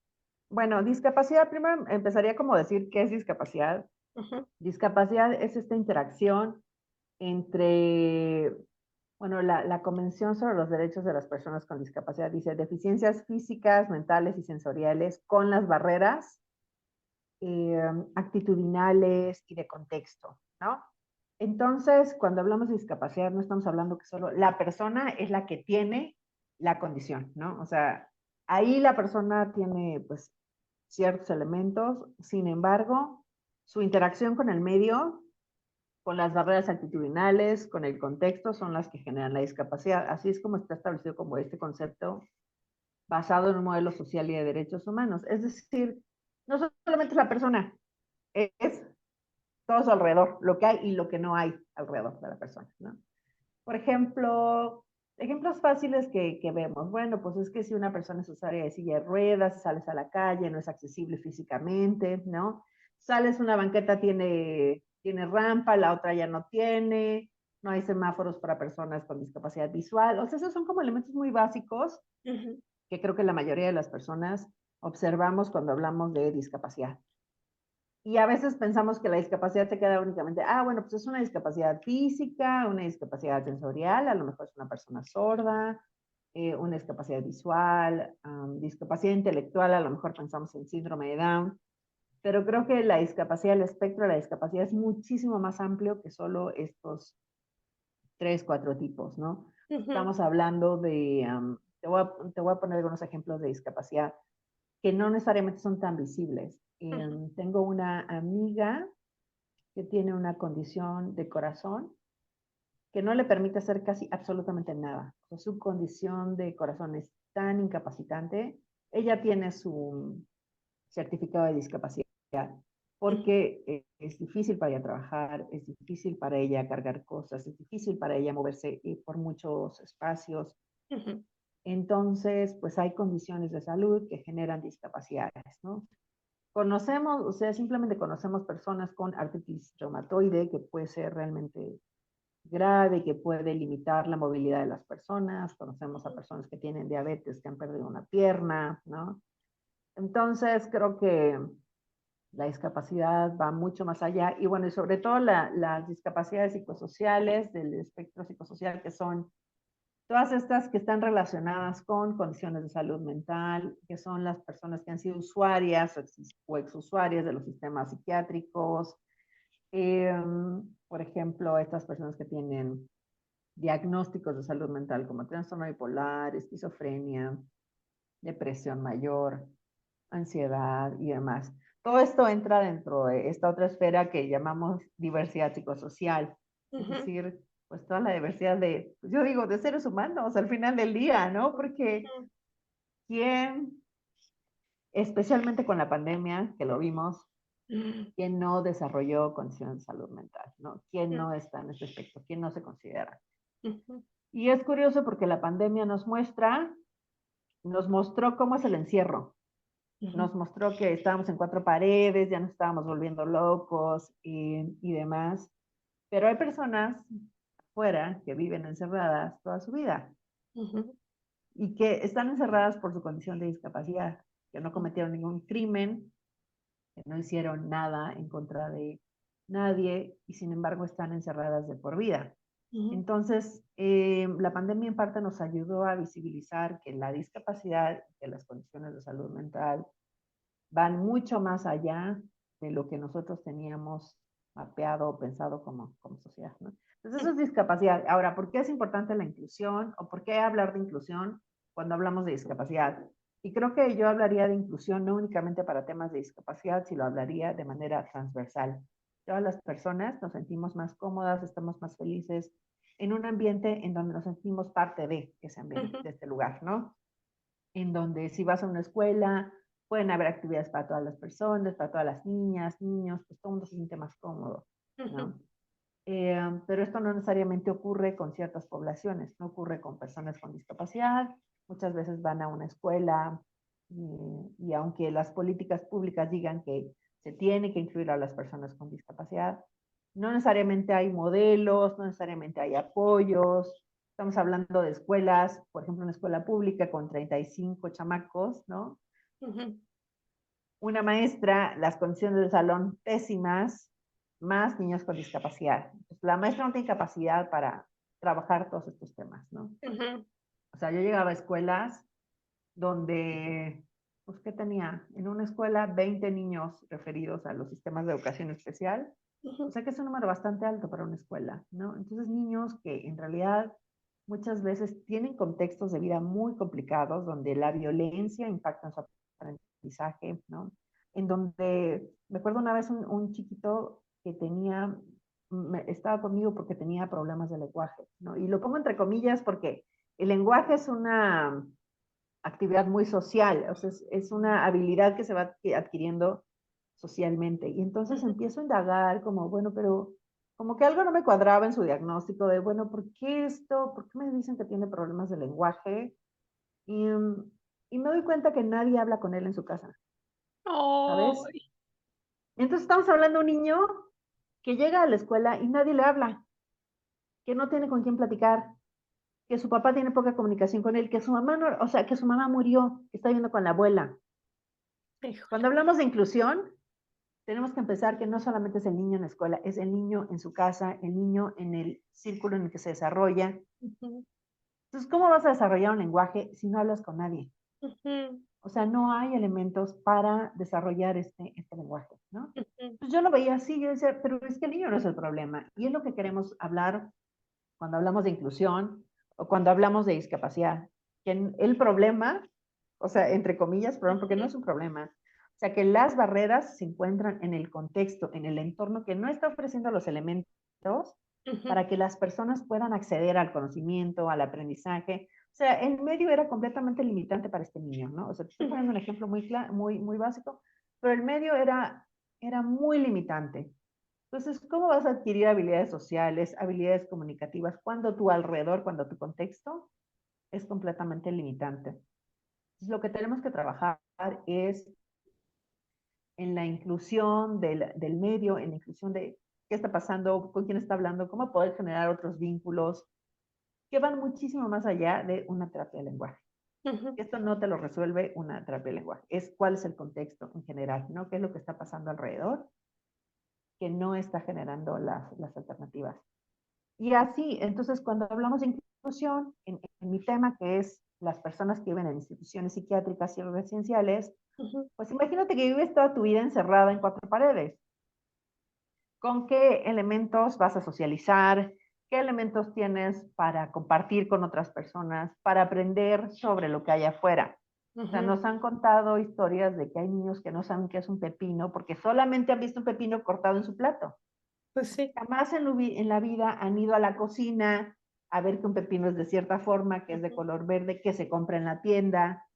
[SPEAKER 2] bueno, discapacidad, primero empezaría como decir qué es discapacidad.
[SPEAKER 1] Ujú,
[SPEAKER 2] Discapacidad es esta interacción entre, bueno, la Convención sobre los Derechos de las Personas con Discapacidad dice deficiencias físicas, mentales y sensoriales con las barreras actitudinales y de contexto, ¿no? Entonces, cuando hablamos de discapacidad, no estamos hablando que solo la persona es la que tiene la condición, ¿no? O sea, ahí la persona tiene, pues, ciertos elementos, sin embargo, su interacción con el medio, con las barreras actitudinales, con el contexto, son las que generan la discapacidad. Así es como está establecido como este concepto basado en un modelo social y de derechos humanos. Es decir, no solamente es la persona, es todo su alrededor, lo que hay y lo que no hay alrededor de la persona, ¿no? Por ejemplo, ejemplos fáciles que vemos. Bueno, pues es que si una persona es usuaria de silla de ruedas, sales a la calle, no es accesible físicamente, ¿no? Sales una banqueta, tiene rampa, la otra ya no tiene, no hay semáforos para personas con discapacidad visual. O sea, esos son como elementos muy básicos
[SPEAKER 1] ujú,
[SPEAKER 2] que creo que la mayoría de las personas observamos cuando hablamos de discapacidad. Y a veces pensamos que la discapacidad se queda únicamente, bueno, pues es una discapacidad física, una discapacidad sensorial, a lo mejor es una persona sorda, una discapacidad visual, discapacidad intelectual, a lo mejor pensamos en síndrome de Down, pero creo que la discapacidad, el espectro de la discapacidad es muchísimo más amplio que solo 3, 4 tipos, ¿no?
[SPEAKER 1] Ujú,
[SPEAKER 2] Estamos hablando de, te voy a poner algunos ejemplos de discapacidad que no necesariamente son tan visibles.
[SPEAKER 1] ujú,
[SPEAKER 2] Tengo una amiga que tiene una condición de corazón que no le permite hacer casi absolutamente nada. O sea, su condición de corazón es tan incapacitante. Ella tiene su certificado de discapacidad
[SPEAKER 1] ujú,
[SPEAKER 2] porque es difícil para ella trabajar, es difícil para ella cargar cosas, es difícil para ella moverse por muchos espacios.
[SPEAKER 1] ujú,
[SPEAKER 2] Entonces, pues hay condiciones de salud que generan discapacidades, ¿no? Conocemos, o sea, simplemente conocemos personas con artritis reumatoide que puede ser realmente grave, que puede limitar la movilidad de las personas. Conocemos a personas que tienen diabetes, que han perdido una pierna, ¿no? Entonces, creo que la discapacidad va mucho más allá y bueno, y sobre todo las discapacidades psicosociales del espectro psicosocial, que son todas estas que están relacionadas con condiciones de salud mental, que son las personas que han sido usuarias o exusuarias de los sistemas psiquiátricos. Eh, por ejemplo, estas personas que tienen diagnósticos de salud mental como trastorno bipolar, esquizofrenia, depresión mayor, ansiedad y demás. Todo esto entra dentro de esta otra esfera que llamamos diversidad psicosocial, es
[SPEAKER 1] ujú,
[SPEAKER 2] decir, pues toda la diversidad de, yo digo, de seres humanos al final del día, ¿no? Porque
[SPEAKER 1] ujú,
[SPEAKER 2] quién, especialmente con la pandemia, que lo vimos,
[SPEAKER 1] ujú,
[SPEAKER 2] quién no desarrolló condiciones de salud mental, ¿no? ¿Quién no está en este aspecto? ¿Quién no se considera?
[SPEAKER 1] ujú,
[SPEAKER 2] Y es curioso porque la pandemia nos mostró cómo es el encierro.
[SPEAKER 1] ujú,
[SPEAKER 2] Nos mostró que estábamos en cuatro paredes, ya nos estábamos volviendo locos y demás. Pero hay personas fuera que viven encerradas toda su vida
[SPEAKER 1] ujú,
[SPEAKER 2] y que están encerradas por su condición de discapacidad, que no cometieron ningún crimen, que no hicieron nada en contra de nadie y sin embargo están encerradas de por vida.
[SPEAKER 1] ujú,
[SPEAKER 2] Entonces, la pandemia en parte nos ayudó a visibilizar que la discapacidad, que las condiciones de salud mental van mucho más allá de lo que nosotros teníamos mapeado o pensado como sociedad, ¿no? Entonces, eso es discapacidad. Ahora, ¿por qué es importante la inclusión o por qué hablar de inclusión cuando hablamos de discapacidad? Y creo que yo hablaría de inclusión no únicamente para temas de discapacidad, sino hablaría de manera transversal. Todas las personas nos sentimos más cómodas, estamos más felices en un ambiente en donde nos sentimos parte de ese ambiente,
[SPEAKER 1] ujú,
[SPEAKER 2] de este lugar, ¿no? En donde si vas a una escuela, pueden haber actividades para todas las personas, para todas las niñas, niños, pues todo el mundo se siente más cómodo,
[SPEAKER 1] ujú,
[SPEAKER 2] ¿no? Pero esto no necesariamente ocurre con ciertas poblaciones, no ocurre con personas con discapacidad, muchas veces van a una escuela y aunque las políticas públicas digan que se tiene que incluir a las personas con discapacidad, no necesariamente hay modelos, no necesariamente hay apoyos. Estamos hablando de escuelas, por ejemplo, una escuela pública con 35 chamacos, ¿no?
[SPEAKER 1] ujú,
[SPEAKER 2] Una maestra, las condiciones del salón pésimas, más niños con discapacidad. Entonces, la maestra no tiene capacidad para trabajar todos estos temas, ¿no?
[SPEAKER 1] ujú,
[SPEAKER 2] O sea, yo llegaba a escuelas donde, pues, ¿qué tenía? En una escuela, 20 niños referidos a los sistemas de educación especial. O
[SPEAKER 1] ujú,
[SPEAKER 2] sea que es un número bastante alto para una escuela, ¿no? Entonces, niños que en realidad muchas veces tienen contextos de vida muy complicados, donde la violencia impacta en su aprendizaje, ¿no? En donde, me acuerdo una vez un chiquito que tenía, estaba conmigo porque tenía problemas de lenguaje, ¿no? Y lo pongo entre comillas porque el lenguaje es una actividad muy social, o sea, es una habilidad que se va adquiriendo socialmente. Y entonces
[SPEAKER 1] ujú,
[SPEAKER 2] empiezo a indagar como, bueno, pero como que algo no me cuadraba en su diagnóstico de, bueno, ¿por qué esto? ¿Por qué me dicen que tiene problemas de lenguaje? Y, y me doy cuenta que nadie habla con él en su casa, ¿sabes?
[SPEAKER 1] ay,
[SPEAKER 2] Entonces estamos hablando de un niño que llega a la escuela y nadie le habla, que no tiene con quién platicar, que su papá tiene poca comunicación con él, que su mamá no, o sea, que su mamá murió, que está viviendo con la abuela.
[SPEAKER 1] híjole,
[SPEAKER 2] Cuando hablamos de inclusión, tenemos que empezar que no solamente es el niño en la escuela, es el niño en su casa, el niño en el círculo en el que se desarrolla.
[SPEAKER 1] ujú,
[SPEAKER 2] Entonces, ¿cómo vas a desarrollar un lenguaje si no hablas con nadie?
[SPEAKER 1] ujú,
[SPEAKER 2] O sea, no hay elementos para desarrollar este lenguaje, ¿no?
[SPEAKER 1] ujú,
[SPEAKER 2] Pues yo lo veía así, yo decía, pero es que el niño no es el problema. Y es lo que queremos hablar cuando hablamos de inclusión o cuando hablamos de discapacidad, que el problema, o sea, entre comillas, problema, porque no es un problema, o sea, que las barreras se encuentran en el contexto, en el entorno que no está ofreciendo los elementos para que las personas puedan acceder al conocimiento, al aprendizaje. O sea, el medio era completamente limitante para este niño, ¿no? O sea, te estoy poniendo un ejemplo muy básico, pero el medio era muy limitante. Entonces, ¿cómo vas a adquirir habilidades sociales, habilidades comunicativas, cuando tu alrededor, cuando tu contexto es completamente limitante? Entonces, lo que tenemos que trabajar es en la inclusión del medio, en la inclusión de qué está pasando, con quién está hablando, cómo poder generar otros vínculos, que van muchísimo más allá de una terapia de lenguaje. Esto no te lo resuelve una terapia de lenguaje, es cuál es el contexto en general, ¿no? ¿Qué es lo que está pasando alrededor que no está generando las alternativas? Y así, entonces, cuando hablamos de inclusión, en mi tema, que es las personas que viven en instituciones psiquiátricas y residenciales, pues imagínate que vives toda tu vida encerrada en cuatro paredes. ¿Con qué elementos vas a socializar? ¿Qué elementos tienes para compartir con otras personas? Para aprender sobre lo que hay afuera. O sea, nos han contado historias de que hay niños que no saben qué es un pepino porque solamente han visto un pepino cortado en su plato.
[SPEAKER 1] Pues sí.
[SPEAKER 2] Jamás en la vida han ido a la cocina a ver que un pepino es de cierta forma, que es de color verde, que se compra en la tienda.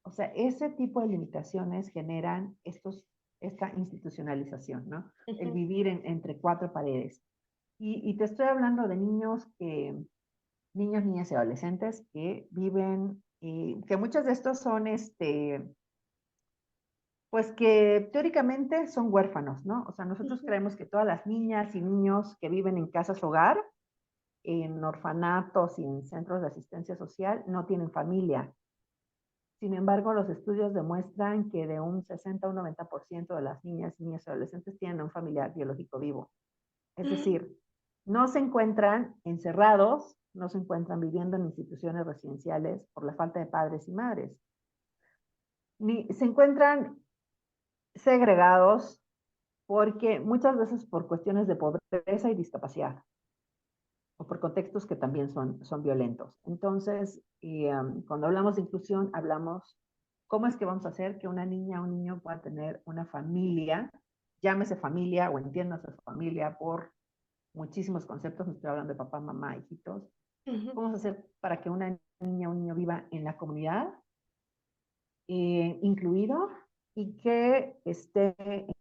[SPEAKER 2] O sea, ese tipo de limitaciones generan esta institucionalización, ¿no? El vivir entre cuatro paredes. Y te estoy hablando de niños, niñas y adolescentes que viven, que muchos de estos son, pues que teóricamente son huérfanos, ¿no? O sea, nosotros creemos que todas las niñas y niños que viven en casas hogar, en orfanatos y en centros de asistencia social, no tienen familia. Sin embargo, los estudios demuestran que de un 60 a un 90% de las niñas, niños y adolescentes tienen un familiar biológico vivo. Es decir, no se encuentran encerrados, no se encuentran viviendo en instituciones residenciales por la falta de padres y madres. Ni se encuentran segregados porque muchas veces por cuestiones de pobreza y discapacidad o por contextos que también son violentos. Entonces, cuando hablamos de inclusión, hablamos cómo es que vamos a hacer que una niña o un niño pueda tener una familia, llámese familia o entiéndase familia por muchísimos conceptos, no estoy hablando de papá, mamá, hijitos. ¿Cómo vamos a hacer para que una niña o un niño viva en la comunidad, incluido, y que esté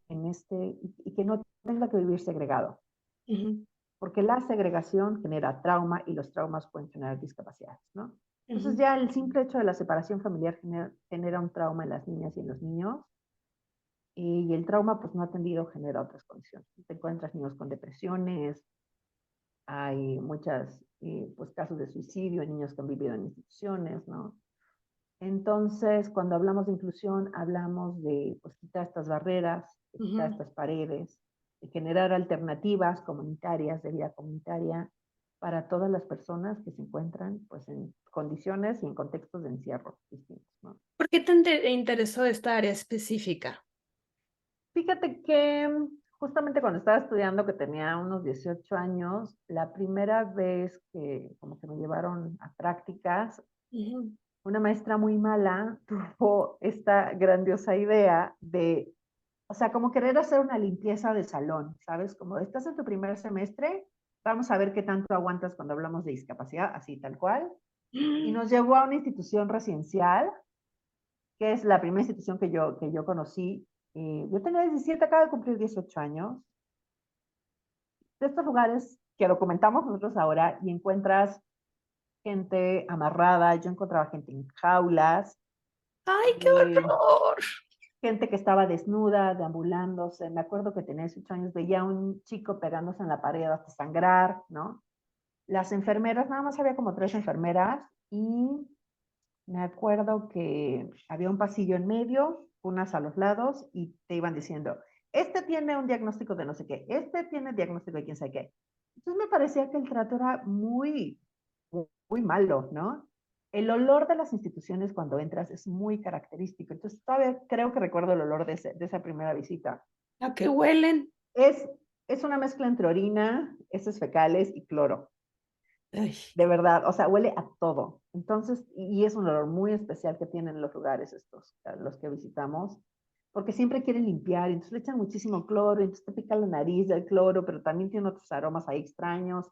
[SPEAKER 2] y que no tenga que vivir segregado? Porque la segregación genera trauma y los traumas pueden generar discapacidades, ¿no? Entonces ya el simple hecho de la separación familiar genera un trauma en las niñas y en los niños, y el trauma pues no atendido genera otras condiciones. Te encuentras niños con depresiones, hay muchos pues, casos de suicidio en niños que han vivido en instituciones, ¿no? Entonces, cuando hablamos de inclusión, hablamos de pues, quitar estas barreras, de quitar estas paredes, de generar alternativas comunitarias, de vida comunitaria, para todas las personas que se encuentran pues, en condiciones y en contextos de encierro distintos, ¿no?
[SPEAKER 1] ¿Por qué te interesó esta área específica?
[SPEAKER 2] Fíjate que justamente cuando estaba estudiando, que tenía unos 18 años, la primera vez que como que me llevaron a prácticas, una maestra muy mala tuvo esta grandiosa idea de, o sea, como querer hacer una limpieza de salón, ¿sabes? Como estás en tu primer semestre, vamos a ver qué tanto aguantas cuando hablamos de discapacidad, así tal cual. Y nos llevó a una institución residencial, que es la primera institución que yo conocí. Yo tenía 17, acabo de cumplir 18 años. De estos lugares que lo comentamos nosotros ahora y encuentras gente amarrada, yo encontraba gente en jaulas,
[SPEAKER 1] ¡Ay, qué horror!
[SPEAKER 2] gente que estaba desnuda, deambulándose. Me acuerdo que tenía 18 años, veía a un chico pegándose en la pared hasta sangrar, ¿no? Las enfermeras, nada más había como 3 enfermeras y me acuerdo que había un pasillo en medio, unas a los lados y te iban diciendo, este tiene un diagnóstico de no sé qué, este tiene diagnóstico de quién sabe qué. Entonces me parecía que el trato era muy malo, ¿no? El olor de las instituciones cuando entras es muy característico. Entonces todavía creo que recuerdo el olor de esa primera visita.
[SPEAKER 1] ¿A qué huelen?
[SPEAKER 2] Es, es una mezcla entre orina, heces fecales y cloro.
[SPEAKER 1] Ay.
[SPEAKER 2] de verdad, o sea, huele a todo. Entonces, y es un olor muy especial que tienen los lugares estos, los que visitamos, porque siempre quieren limpiar, entonces le echan muchísimo cloro, entonces te pica la nariz del cloro, pero también tiene otros aromas ahí extraños.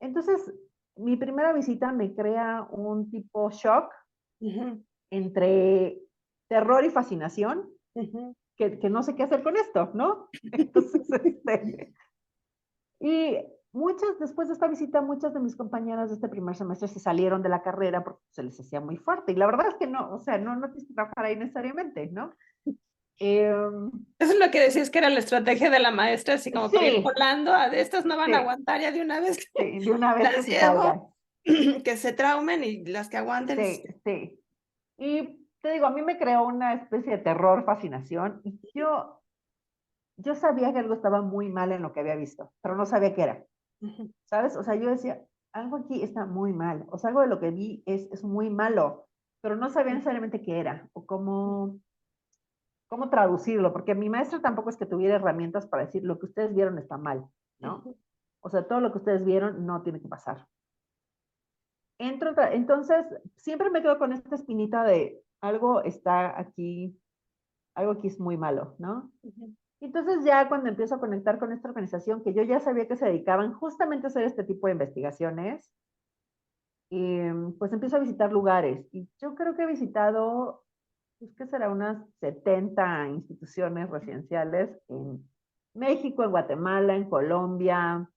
[SPEAKER 2] Entonces, mi primera visita me crea un tipo shock
[SPEAKER 1] Ujú,
[SPEAKER 2] entre terror y fascinación,
[SPEAKER 1] ujú,
[SPEAKER 2] que no sé qué hacer con esto, ¿no? Entonces, y después de esta visita, muchas de mis compañeras de este primer semestre se salieron de la carrera porque se les hacía muy fuerte. Y la verdad es que no, o sea, no tienes que trabajar ahí necesariamente, ¿no? Em,
[SPEAKER 1] eso es lo que decías que era la estrategia de la maestra, así como para ir
[SPEAKER 2] sí,
[SPEAKER 1] colando, a de estas no van a
[SPEAKER 2] sí,
[SPEAKER 1] aguantar ya de una vez que
[SPEAKER 2] sí, de una vez que
[SPEAKER 1] las
[SPEAKER 2] se salgan.
[SPEAKER 1] llevo, que se traumen y las que aguanten.
[SPEAKER 2] Sí, sí. Y te digo, a mí me creó una especie de terror, fascinación, y yo sabía que algo estaba muy mal en lo que había visto, pero no sabía qué era,
[SPEAKER 1] Ujú,
[SPEAKER 2] ¿sabes? O sea, yo decía, algo aquí está muy mal, o sea, algo de lo que vi es muy malo, pero no sabía necesariamente qué era o cómo traducirlo, porque mi maestra tampoco es que tuviera herramientas para decir lo que ustedes vieron está mal, ¿no?
[SPEAKER 1] ujú,
[SPEAKER 2] O sea, todo lo que ustedes vieron no tiene que pasar. Entonces, siempre me quedo con esta espinita de algo está aquí, algo aquí es muy malo, ¿no?
[SPEAKER 1] ujú,
[SPEAKER 2] Entonces ya cuando empiezo a conectar con esta organización, que yo ya sabía que se dedicaban justamente a hacer este tipo de investigaciones, pues empiezo a visitar lugares. Y yo creo que he visitado, pues, ¿qué será? Unas 70 instituciones residenciales en México, en Guatemala, en Colombia.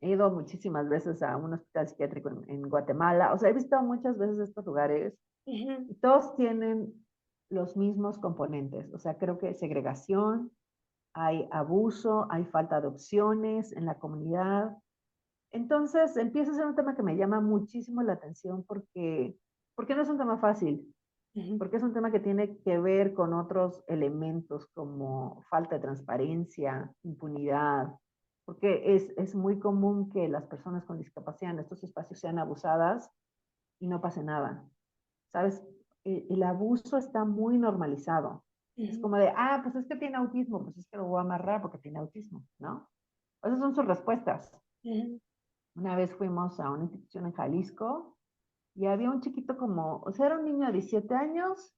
[SPEAKER 2] He ido muchísimas veces a un hospital psiquiátrico en Guatemala. O sea, he visitado muchas veces estos lugares
[SPEAKER 1] ujú,
[SPEAKER 2] y todos tienen los mismos componentes. O sea, creo que segregación, hay abuso, hay falta de opciones en la comunidad. Entonces, empieza a ser un tema que me llama muchísimo la atención porque no es un tema fácil,
[SPEAKER 1] ujú,
[SPEAKER 2] porque es un tema que tiene que ver con otros elementos como falta de transparencia, impunidad, porque es muy común que las personas con discapacidad en estos espacios sean abusadas y no pase nada. ¿Sabes? El abuso está muy normalizado. Es
[SPEAKER 1] ujú,
[SPEAKER 2] como de, ah, pues es que tiene autismo, pues es que lo voy a amarrar porque tiene autismo, ¿no? Esas son sus respuestas.
[SPEAKER 1] ujú.
[SPEAKER 2] Una vez fuimos a una institución en Jalisco y había un chiquito como, o sea, era un niño de 17 años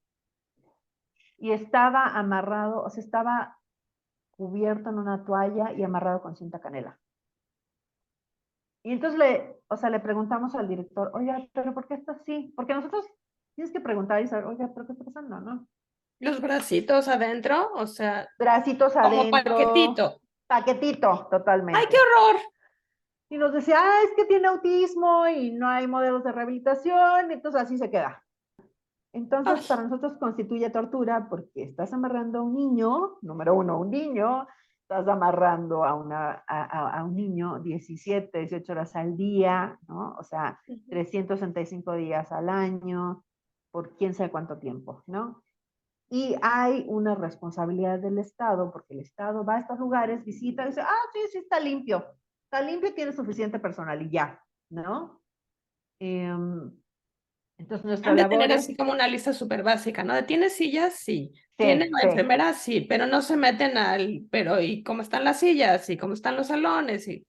[SPEAKER 2] y estaba amarrado, o sea, estaba cubierto en una toalla y amarrado con cinta canela. Y entonces o sea, le preguntamos al director, oiga, pero ¿por qué está así? Porque nosotros tienes que preguntar y saber, oiga, ¿pero qué está pasando? ¿No?
[SPEAKER 1] Los bracitos adentro, o sea,
[SPEAKER 2] Bracitos
[SPEAKER 1] como
[SPEAKER 2] adentro,
[SPEAKER 1] paquetito.
[SPEAKER 2] paquetito,
[SPEAKER 1] ¡Ay, qué
[SPEAKER 2] totalmente.
[SPEAKER 1] horror!
[SPEAKER 2] Y nos decía, ah, es que tiene autismo y no hay modelos de rehabilitación, entonces así se queda. Entonces,
[SPEAKER 1] Ay,
[SPEAKER 2] para nosotros constituye tortura porque estás amarrando a un niño, número uno, un niño, estás amarrando a un niño 17, 18 horas al día, ¿no? O sea,
[SPEAKER 1] ujú,
[SPEAKER 2] 365 días al año, por quién sabe cuánto tiempo, ¿no? Y hay una responsabilidad del Estado, porque el Estado va a estos lugares, visita y dice, ah, sí, sí, está limpio y tiene suficiente personal y ya, ¿no? Entonces nuestra
[SPEAKER 1] han de
[SPEAKER 2] labor
[SPEAKER 1] tener
[SPEAKER 2] es,
[SPEAKER 1] así como una lista súper básica, ¿no? De tiene sillas, sí. Tiene
[SPEAKER 2] sí, sí,
[SPEAKER 1] enfermeras, sí, pero no se meten pero ¿y cómo están las sillas? ¿Y cómo están los salones? Y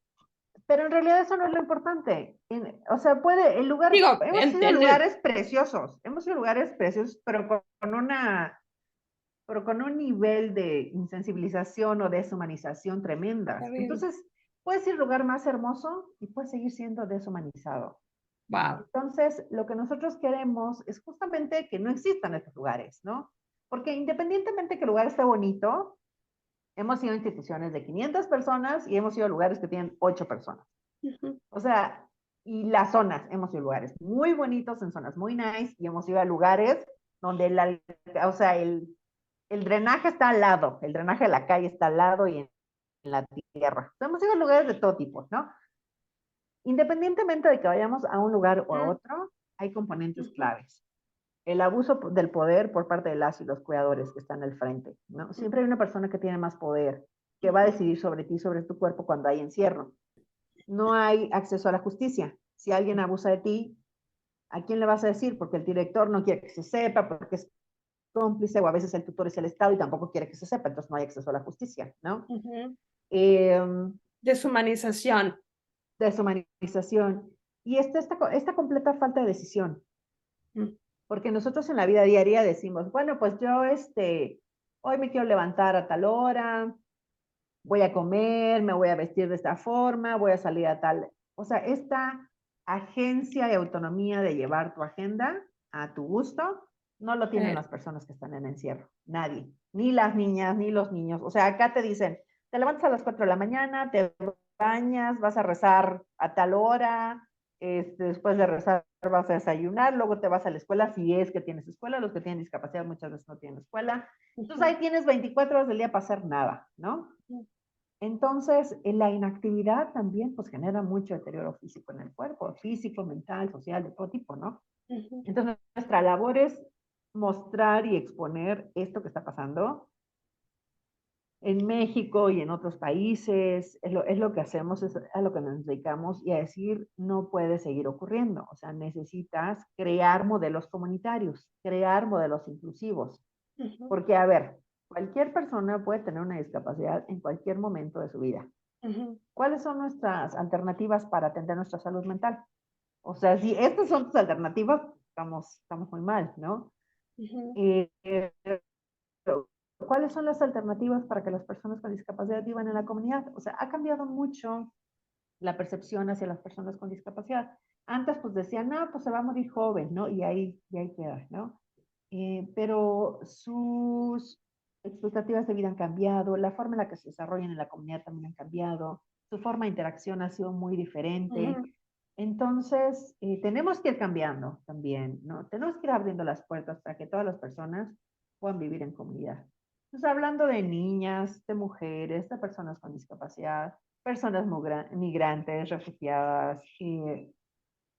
[SPEAKER 2] pero en realidad eso no es lo importante. O sea,
[SPEAKER 1] digo,
[SPEAKER 2] hemos ido a lugares preciosos, hemos ido a lugares preciosos, pero pero con un nivel de insensibilización o deshumanización tremendas. Entonces, puedes ir al lugar más hermoso y puedes seguir siendo deshumanizado.
[SPEAKER 1] wow.
[SPEAKER 2] Entonces, lo que nosotros queremos es justamente que no existan estos lugares, ¿no? Porque independientemente que el lugar esté bonito, hemos ido a instituciones de 500 personas y hemos ido a lugares que tienen 8 personas. O sea, y las zonas, hemos ido a lugares muy bonitos, en zonas muy nice, y hemos ido a lugares donde o sea, el drenaje está al lado, el drenaje de la calle está al lado y en la tierra. O sea, hemos ido a lugares de todo tipo, ¿no? Independientemente de que vayamos a un lugar o a otro, hay componentes claves. El abuso del poder por parte de las y los cuidadores que están al frente, ¿no? Siempre hay una persona que tiene más poder, que va a decidir sobre ti, sobre tu cuerpo cuando hay encierro. No hay acceso a la justicia. Si alguien abusa de ti, ¿a quién le vas a decir? Porque el director no quiere que se sepa, porque es cómplice, o a veces el tutor es el Estado y tampoco quiere que se sepa, entonces no hay acceso a la justicia, ¿no? Eh,
[SPEAKER 1] Deshumanización.
[SPEAKER 2] Deshumanización. Y esta completa falta de decisión,
[SPEAKER 1] Mm.
[SPEAKER 2] porque nosotros en la vida diaria decimos, bueno, pues yo hoy me quiero levantar a tal hora, voy a comer, me voy a vestir de esta forma, voy a salir a tal. O sea, esta agencia y autonomía de llevar tu agenda a tu gusto, no lo tienen las personas que están en encierro. Nadie. Ni las niñas, ni los niños. O sea, acá te dicen, te levantas a las 4 de la mañana, te bañas, vas a rezar a tal hora, después de rezar vas a desayunar, luego te vas a la escuela, si es que tienes escuela, los que tienen discapacidad muchas veces no tienen escuela. Entonces ahí tienes 24 horas del día para hacer nada, ¿no? Entonces, la inactividad también pues genera mucho deterioro físico en el cuerpo, físico, mental, social, de todo tipo, ¿no? Entonces, nuestra labor es mostrar y exponer esto que está pasando en México y en otros países. Es lo que hacemos, es a lo que nos dedicamos y a decir, no puede seguir ocurriendo. O sea, necesitas crear modelos comunitarios, crear modelos inclusivos. Porque, a ver, cualquier persona puede tener una discapacidad en cualquier momento de su vida. ¿Cuáles son nuestras alternativas para atender nuestra salud mental? O sea, si estas son tus alternativas, estamos muy mal, ¿no? Eh, ¿Cuáles son las alternativas para que las personas con discapacidad vivan en la comunidad? O sea, ha cambiado mucho la percepción hacia las personas con discapacidad. Antes, pues decían, no, pues se va a morir joven, ¿no? Y ahí queda, ¿no? Pero sus expectativas de vida han cambiado, la forma en la que se desarrollan en la comunidad también han cambiado, su forma de interacción ha sido muy diferente. Entonces, tenemos que ir cambiando también, ¿no? Tenemos que ir abriendo las puertas para que todas las personas puedan vivir en comunidad. Entonces, hablando de niñas, de mujeres, de personas con discapacidad, personas migrantes, refugiadas,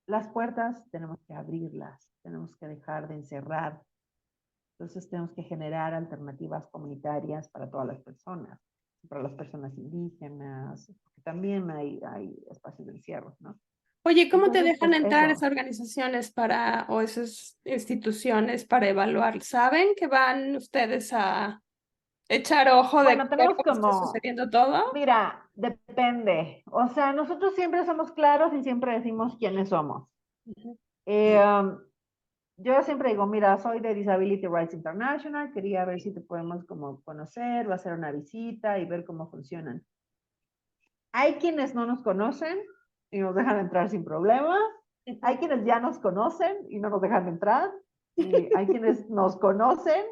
[SPEAKER 2] las puertas tenemos que abrirlas, tenemos que dejar de encerrar. Entonces tenemos que generar alternativas comunitarias para todas las personas, para las personas indígenas, porque también hay espacios de encierro, ¿no?
[SPEAKER 1] Oye, ¿cómo te
[SPEAKER 2] Entonces,
[SPEAKER 1] dejan
[SPEAKER 2] pues
[SPEAKER 1] entrar
[SPEAKER 2] eso.
[SPEAKER 1] esas organizaciones o esas instituciones para evaluar? ¿Saben que van ustedes a echar ojo de
[SPEAKER 2] Bueno,
[SPEAKER 1] ver
[SPEAKER 2] tenemos
[SPEAKER 1] cómo está
[SPEAKER 2] como,
[SPEAKER 1] sucediendo todo?
[SPEAKER 2] mira, depende. O sea, nosotros siempre somos claros y siempre decimos quiénes somos.
[SPEAKER 1] Ujú.
[SPEAKER 2] Eh, um, yo siempre digo, mira, soy de Disability Rights International, quería ver si te podemos como conocer, va a hacer una visita y ver cómo funcionan. Hay quienes no nos conocen y nos dejan entrar sin problema. Hay quienes ya nos conocen y no nos dejan entrar. Y hay quienes nos conocen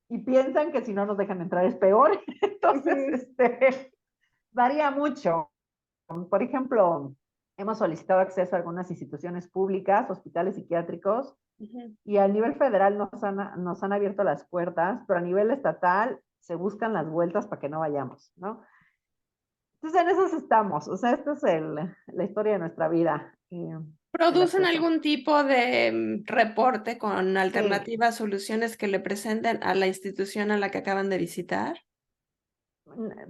[SPEAKER 2] y piensan que si no nos dejan entrar es peor. Entonces, varía mucho. Por ejemplo, hemos solicitado acceso a algunas instituciones públicas, hospitales psiquiátricos, y a nivel federal nos han abierto las puertas, pero a nivel estatal se buscan las vueltas para que no vayamos, ¿no? Entonces, en esos estamos. O sea, esta es la historia de nuestra vida, el
[SPEAKER 1] ¿Producen
[SPEAKER 2] acceso.
[SPEAKER 1] algún tipo de reporte con
[SPEAKER 2] Sí,
[SPEAKER 1] alternativas, soluciones que le presenten a la institución a la que acaban de visitar?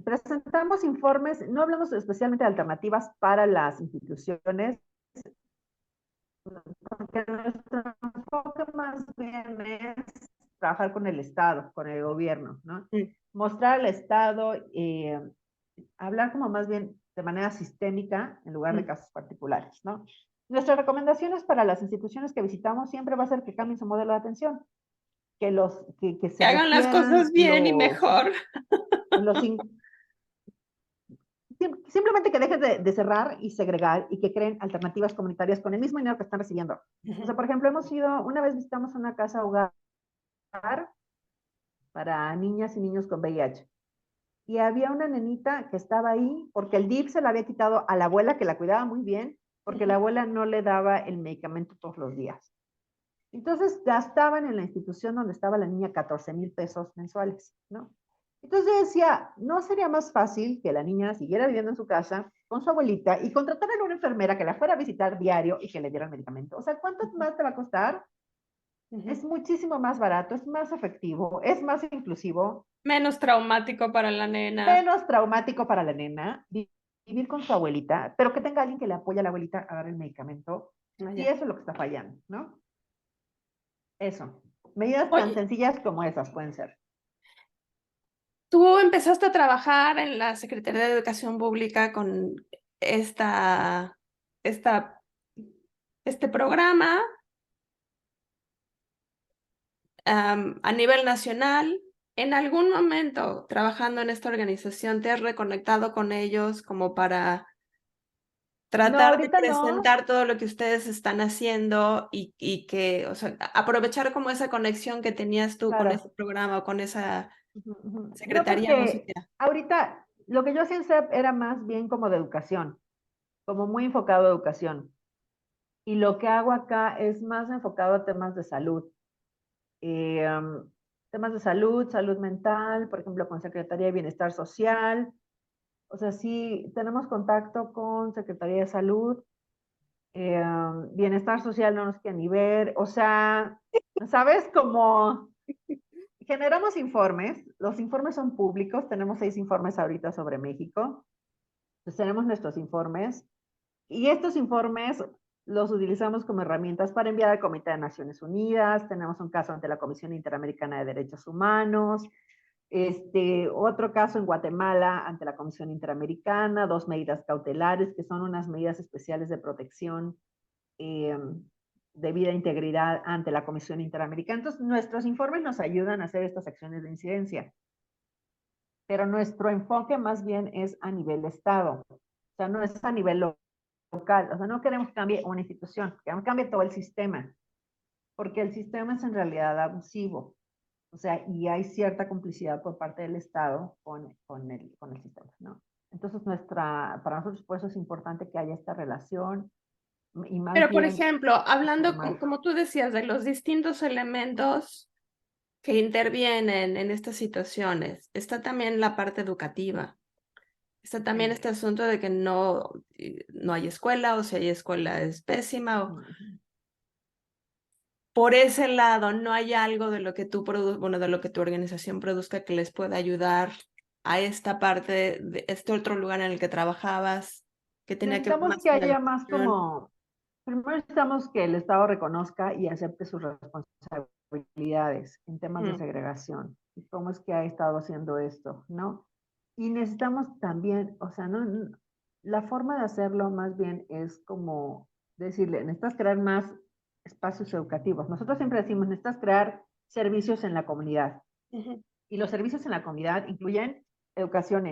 [SPEAKER 2] presentamos informes, no hablamos especialmente de alternativas para las instituciones, porque nuestro enfoque más bien es trabajar con el Estado, con el gobierno, ¿no?
[SPEAKER 1] Mm.
[SPEAKER 2] Mostrar al Estado, hablar como más bien de manera sistémica en lugar de
[SPEAKER 1] Mm.
[SPEAKER 2] casos particulares, ¿no? Nuestras recomendaciones para las instituciones que visitamos siempre va a ser que cambien su modelo de atención, que
[SPEAKER 1] Que
[SPEAKER 2] se
[SPEAKER 1] hagan las cosas
[SPEAKER 2] refieran
[SPEAKER 1] bien y mejor.
[SPEAKER 2] los simplemente que dejen de cerrar y segregar y que creen alternativas comunitarias con el mismo dinero que están recibiendo. O sea, por ejemplo, una vez visitamos una casa hogar para niñas y niños con VIH. Y había una nenita que estaba ahí porque el DIF se la había quitado a la abuela que la cuidaba muy bien, porque la abuela no le daba el medicamento todos los días. Entonces gastaban en la institución donde estaba la niña 14,000 pesos mensuales, ¿no? Entonces yo decía, ¿no sería más fácil que la niña siguiera viviendo en su casa con su abuelita y contratar a una enfermera que la fuera a visitar diario y que le diera el medicamento? O sea, ¿cuánto más te va a costar? Es muchísimo más barato, es más efectivo, es más inclusivo,
[SPEAKER 1] Menos traumático para la nena.
[SPEAKER 2] menos traumático para la nena vivir con su abuelita, pero que tenga alguien que le apoye a la abuelita a dar el medicamento.
[SPEAKER 1] Ah,
[SPEAKER 2] Y
[SPEAKER 1] ya.
[SPEAKER 2] eso es lo que está fallando, ¿no? Eso. Medidas tan
[SPEAKER 1] Oye,
[SPEAKER 2] sencillas como esas pueden ser.
[SPEAKER 1] tú empezaste a trabajar en la Secretaría de Educación Pública con esta este programa a nivel nacional. ¿En algún momento trabajando en esta organización te has reconectado con ellos como para
[SPEAKER 2] No,
[SPEAKER 1] tratar de
[SPEAKER 2] ahorita no.
[SPEAKER 1] presentar todo lo que ustedes están haciendo y que, o sea, aprovechar como esa conexión que tenías tú con ese
[SPEAKER 2] Claro.
[SPEAKER 1] programa o con esa
[SPEAKER 2] Ujú, ujú. No,
[SPEAKER 1] Secretaría
[SPEAKER 2] porque
[SPEAKER 1] Musical?
[SPEAKER 2] ahorita lo que yo hacía en CEP era más bien como de educación, como muy enfocado a educación. Y lo que hago acá es más enfocado a temas de salud. Eh, um, Temas de salud, salud mental, por ejemplo, con Secretaría de Bienestar Social. O sea, sí, tenemos contacto con Secretaría de Salud, Bienestar Social no nos quieren ni ver. O sea, ¿sabes? Como generamos informes, los informes son públicos, tenemos 6 informes ahorita sobre México, entonces tenemos nuestros informes y estos informes los utilizamos como herramientas para enviar al Comité de Naciones Unidas, tenemos un caso ante la Comisión Interamericana de Derechos Humanos, otro caso en Guatemala ante la Comisión Interamericana, 2 medidas cautelares que son unas medidas especiales de protección eh, debida integridad ante la Comisión Interamericana. Entonces, nuestros informes nos ayudan a hacer estas acciones de incidencia, pero nuestro enfoque más bien es a nivel Estado, o sea, no es a nivel local, o sea, no queremos que cambie una institución, queremos que cambie todo el sistema, porque el sistema es en realidad abusivo, o sea, y hay cierta complicidad por parte del Estado con el sistema, ¿no? Entonces, para nosotros, por eso es importante que haya esta relación y más
[SPEAKER 1] Pero, por
[SPEAKER 2] bien
[SPEAKER 1] ejemplo, hablando,
[SPEAKER 2] formar.
[SPEAKER 1] como tú decías, de los distintos elementos que intervienen en estas situaciones, está también la parte educativa. Está también este asunto de que no hay escuela, o si hay escuela es pésima. Por ese lado, no hay algo de lo que bueno, de lo que tu organización produzca que les pueda ayudar a esta parte de este otro lugar en el que trabajabas, que tenía que ver
[SPEAKER 2] Necesitamos
[SPEAKER 1] más
[SPEAKER 2] que
[SPEAKER 1] con la
[SPEAKER 2] haya más
[SPEAKER 1] educación.
[SPEAKER 2] como, primero necesitamos que el Estado reconozca y acepte sus responsabilidades en temas de
[SPEAKER 1] Mm,
[SPEAKER 2] segregación y cómo es que ha estado haciendo esto, ¿no? Y necesitamos también, o sea, la forma de hacerlo más bien es como decirle, necesitas crear más espacios educativos. Nosotros siempre decimos, necesitas crear servicios en la comunidad.
[SPEAKER 1] ujú,
[SPEAKER 2] Y los servicios en la comunidad incluyen educación,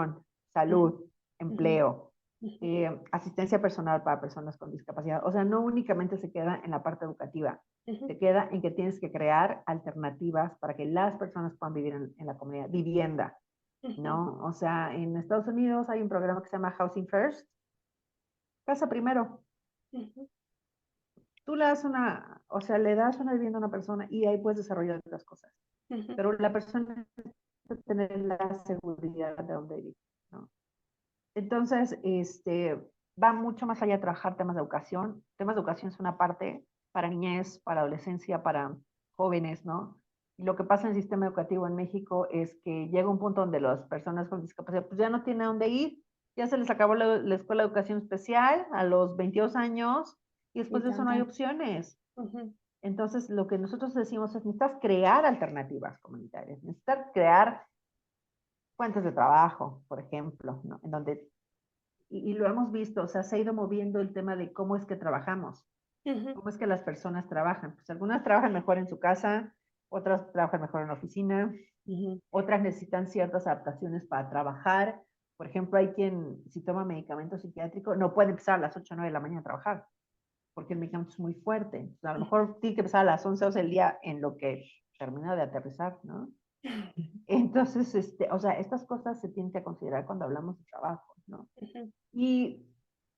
[SPEAKER 1] ujú,
[SPEAKER 2] salud,
[SPEAKER 1] ujú,
[SPEAKER 2] empleo,
[SPEAKER 1] ujú,
[SPEAKER 2] asistencia personal para personas con discapacidad. O sea, no únicamente se queda en la parte educativa,
[SPEAKER 1] ujú,
[SPEAKER 2] se queda en que tienes que crear alternativas para que las personas puedan vivir en la comunidad. Vivienda,
[SPEAKER 1] ujú,
[SPEAKER 2] ¿no? O sea, en Estados Unidos hay un programa que se llama Housing First, casa primero.
[SPEAKER 1] ujú,
[SPEAKER 2] Tú le das o sea, le das una vivienda a una persona y ahí puedes desarrollar otras cosas.
[SPEAKER 1] ujú,
[SPEAKER 2] Pero la persona necesita tener la seguridad de donde vivir, ¿no? Entonces, va mucho más allá de trabajar temas de educación. Temas de educación es una parte para niñez, para adolescencia, para jóvenes, ¿no? Y lo que pasa en el sistema educativo en México es que llega un punto donde las personas con discapacidad pues ya no tienen a dónde ir, ya se les acabó la escuela de educación especial a los 22 años y después
[SPEAKER 1] y
[SPEAKER 2] de eso no hay
[SPEAKER 1] también.
[SPEAKER 2] opciones.
[SPEAKER 1] Ujú,
[SPEAKER 2] Entonces, lo que nosotros decimos es, necesitas crear alternativas comunitarias, necesitas crear fuentes de trabajo, por ejemplo, ¿no? En donde y lo hemos visto, o sea, se ha ido moviendo el tema de cómo es que trabajamos,
[SPEAKER 1] ujú,
[SPEAKER 2] cómo es que las personas trabajan. Pues algunas trabajan mejor en su casa, otras trabajan mejor en la oficina,
[SPEAKER 1] ujú,
[SPEAKER 2] otras necesitan ciertas adaptaciones para trabajar. Por ejemplo, hay quien, si toma medicamento psiquiátrico, no puede empezar a las 8 o 9 de la mañana a trabajar, porque el medicamento es muy fuerte. O sea, a lo
[SPEAKER 1] ujú,
[SPEAKER 2] mejor tiene que empezar a las 11 o 12 del día en lo que termina de aterrizar, ¿no? Entonces, o sea, estas cosas se tienen que considerar cuando hablamos de trabajo, ¿no?
[SPEAKER 1] ujú,
[SPEAKER 2] Y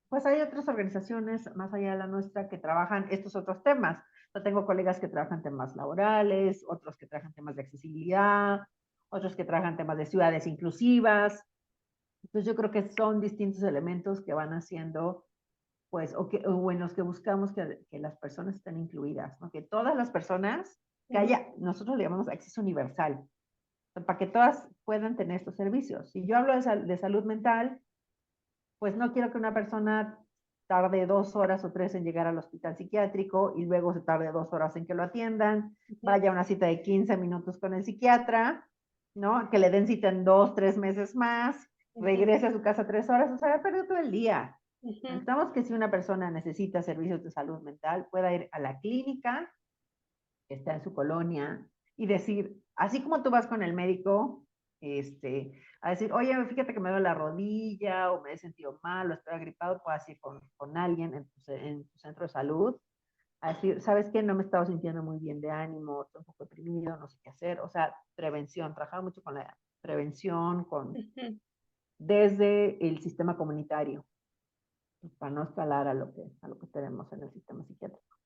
[SPEAKER 2] pues hay otras organizaciones más allá de la nuestra que trabajan estos otros temas. Yo tengo colegas que trabajan temas laborales, otros que trabajan temas de accesibilidad, otros que trabajan temas de ciudades inclusivas. Entonces yo creo que son distintos elementos que van haciendo, pues, o en los que buscamos que las personas estén incluidas, ¿no? Que todas las personas, que
[SPEAKER 1] ujú,
[SPEAKER 2] haya, nosotros le llamamos acceso universal, para que todas puedan tener estos servicios. Si yo hablo de salud mental, pues no quiero que una persona tarde 2 horas o 3 en llegar al hospital psiquiátrico y luego se tarde 2 horas en que lo atiendan,
[SPEAKER 1] ujú,
[SPEAKER 2] vaya a una cita de 15 minutos con el psiquiatra, ¿no? Que le den cita en 2, 3 meses más,
[SPEAKER 1] ujú,
[SPEAKER 2] regrese a su casa 3 horas, o sea, ha perdido todo el día. Necesitamos que si una persona necesita servicios de salud mental, pueda ir a la clínica que está en su colonia y decir, así como tú vas con el médico, a decir, oye, fíjate que me duele la rodilla o me he sentido mal o estoy agripado, puedes ir con alguien en tu centro de salud a decir, ¿sabes qué? No me estaba sintiendo muy bien de ánimo, estoy un poco deprimido, no sé qué hacer. O sea, prevención, trabajar mucho con la prevención, desde el sistema comunitario, para no escalar a lo que tenemos en el sistema psiquiátrico.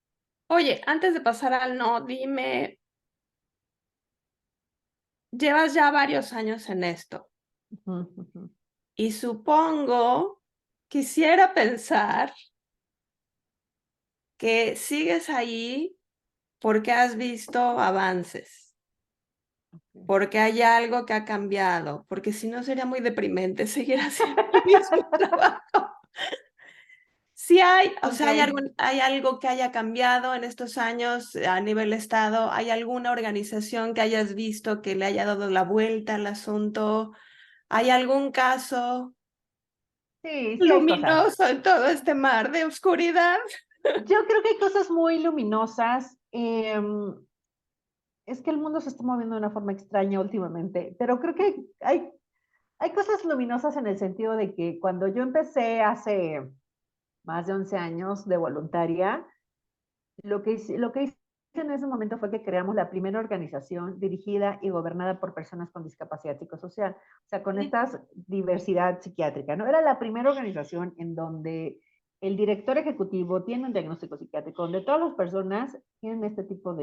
[SPEAKER 1] Oye, antes de pasar al no, dime, llevas ya varios años en esto
[SPEAKER 2] Uh-huh, uh-huh.
[SPEAKER 1] y supongo, quisiera pensar que sigues ahí porque has visto avances,
[SPEAKER 2] Okay.
[SPEAKER 1] porque hay algo que ha cambiado, porque si no sería muy deprimente seguir haciendo el mismo trabajo. Sí hay, o sea,
[SPEAKER 2] Okay.
[SPEAKER 1] hay algo que haya cambiado en estos años a nivel estado, ¿hay alguna organización que hayas visto que le haya dado la vuelta al asunto? ¿Hay algún caso
[SPEAKER 2] Sí, sí hay cosas.
[SPEAKER 1] luminoso en todo este mar de oscuridad?
[SPEAKER 2] Yo creo que hay cosas muy luminosas. Es que el mundo se está moviendo de una forma extraña últimamente, pero creo que hay cosas luminosas en el sentido de que cuando yo empecé hace más de 11 años de voluntaria, lo que hice en ese momento fue que creamos la primera organización dirigida y gobernada por personas con discapacidad psicosocial, o sea, con esta diversidad psiquiátrica, ¿no? Era la primera organización en donde el director ejecutivo tiene un diagnóstico psiquiátrico, donde todas las personas tienen este tipo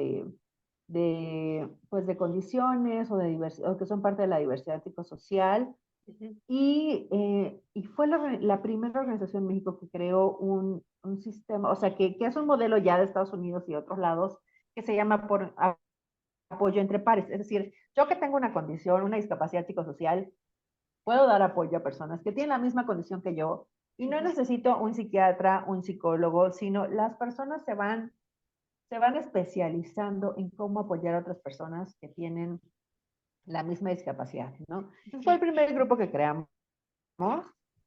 [SPEAKER 2] pues de condiciones o que son parte de la diversidad psicosocial. Y fue la primera organización en México que creó un sistema, o sea, que es un modelo ya de Estados Unidos y otros lados, que se llama por apoyo entre pares. Es decir, yo que tengo una condición, una discapacidad psicosocial, puedo dar apoyo a personas que tienen la misma condición que yo y no necesito un psiquiatra, un psicólogo, sino las personas se van especializando en cómo apoyar a otras personas que tienen la misma discapacidad, ¿no? Entonces fue el primer grupo que creamos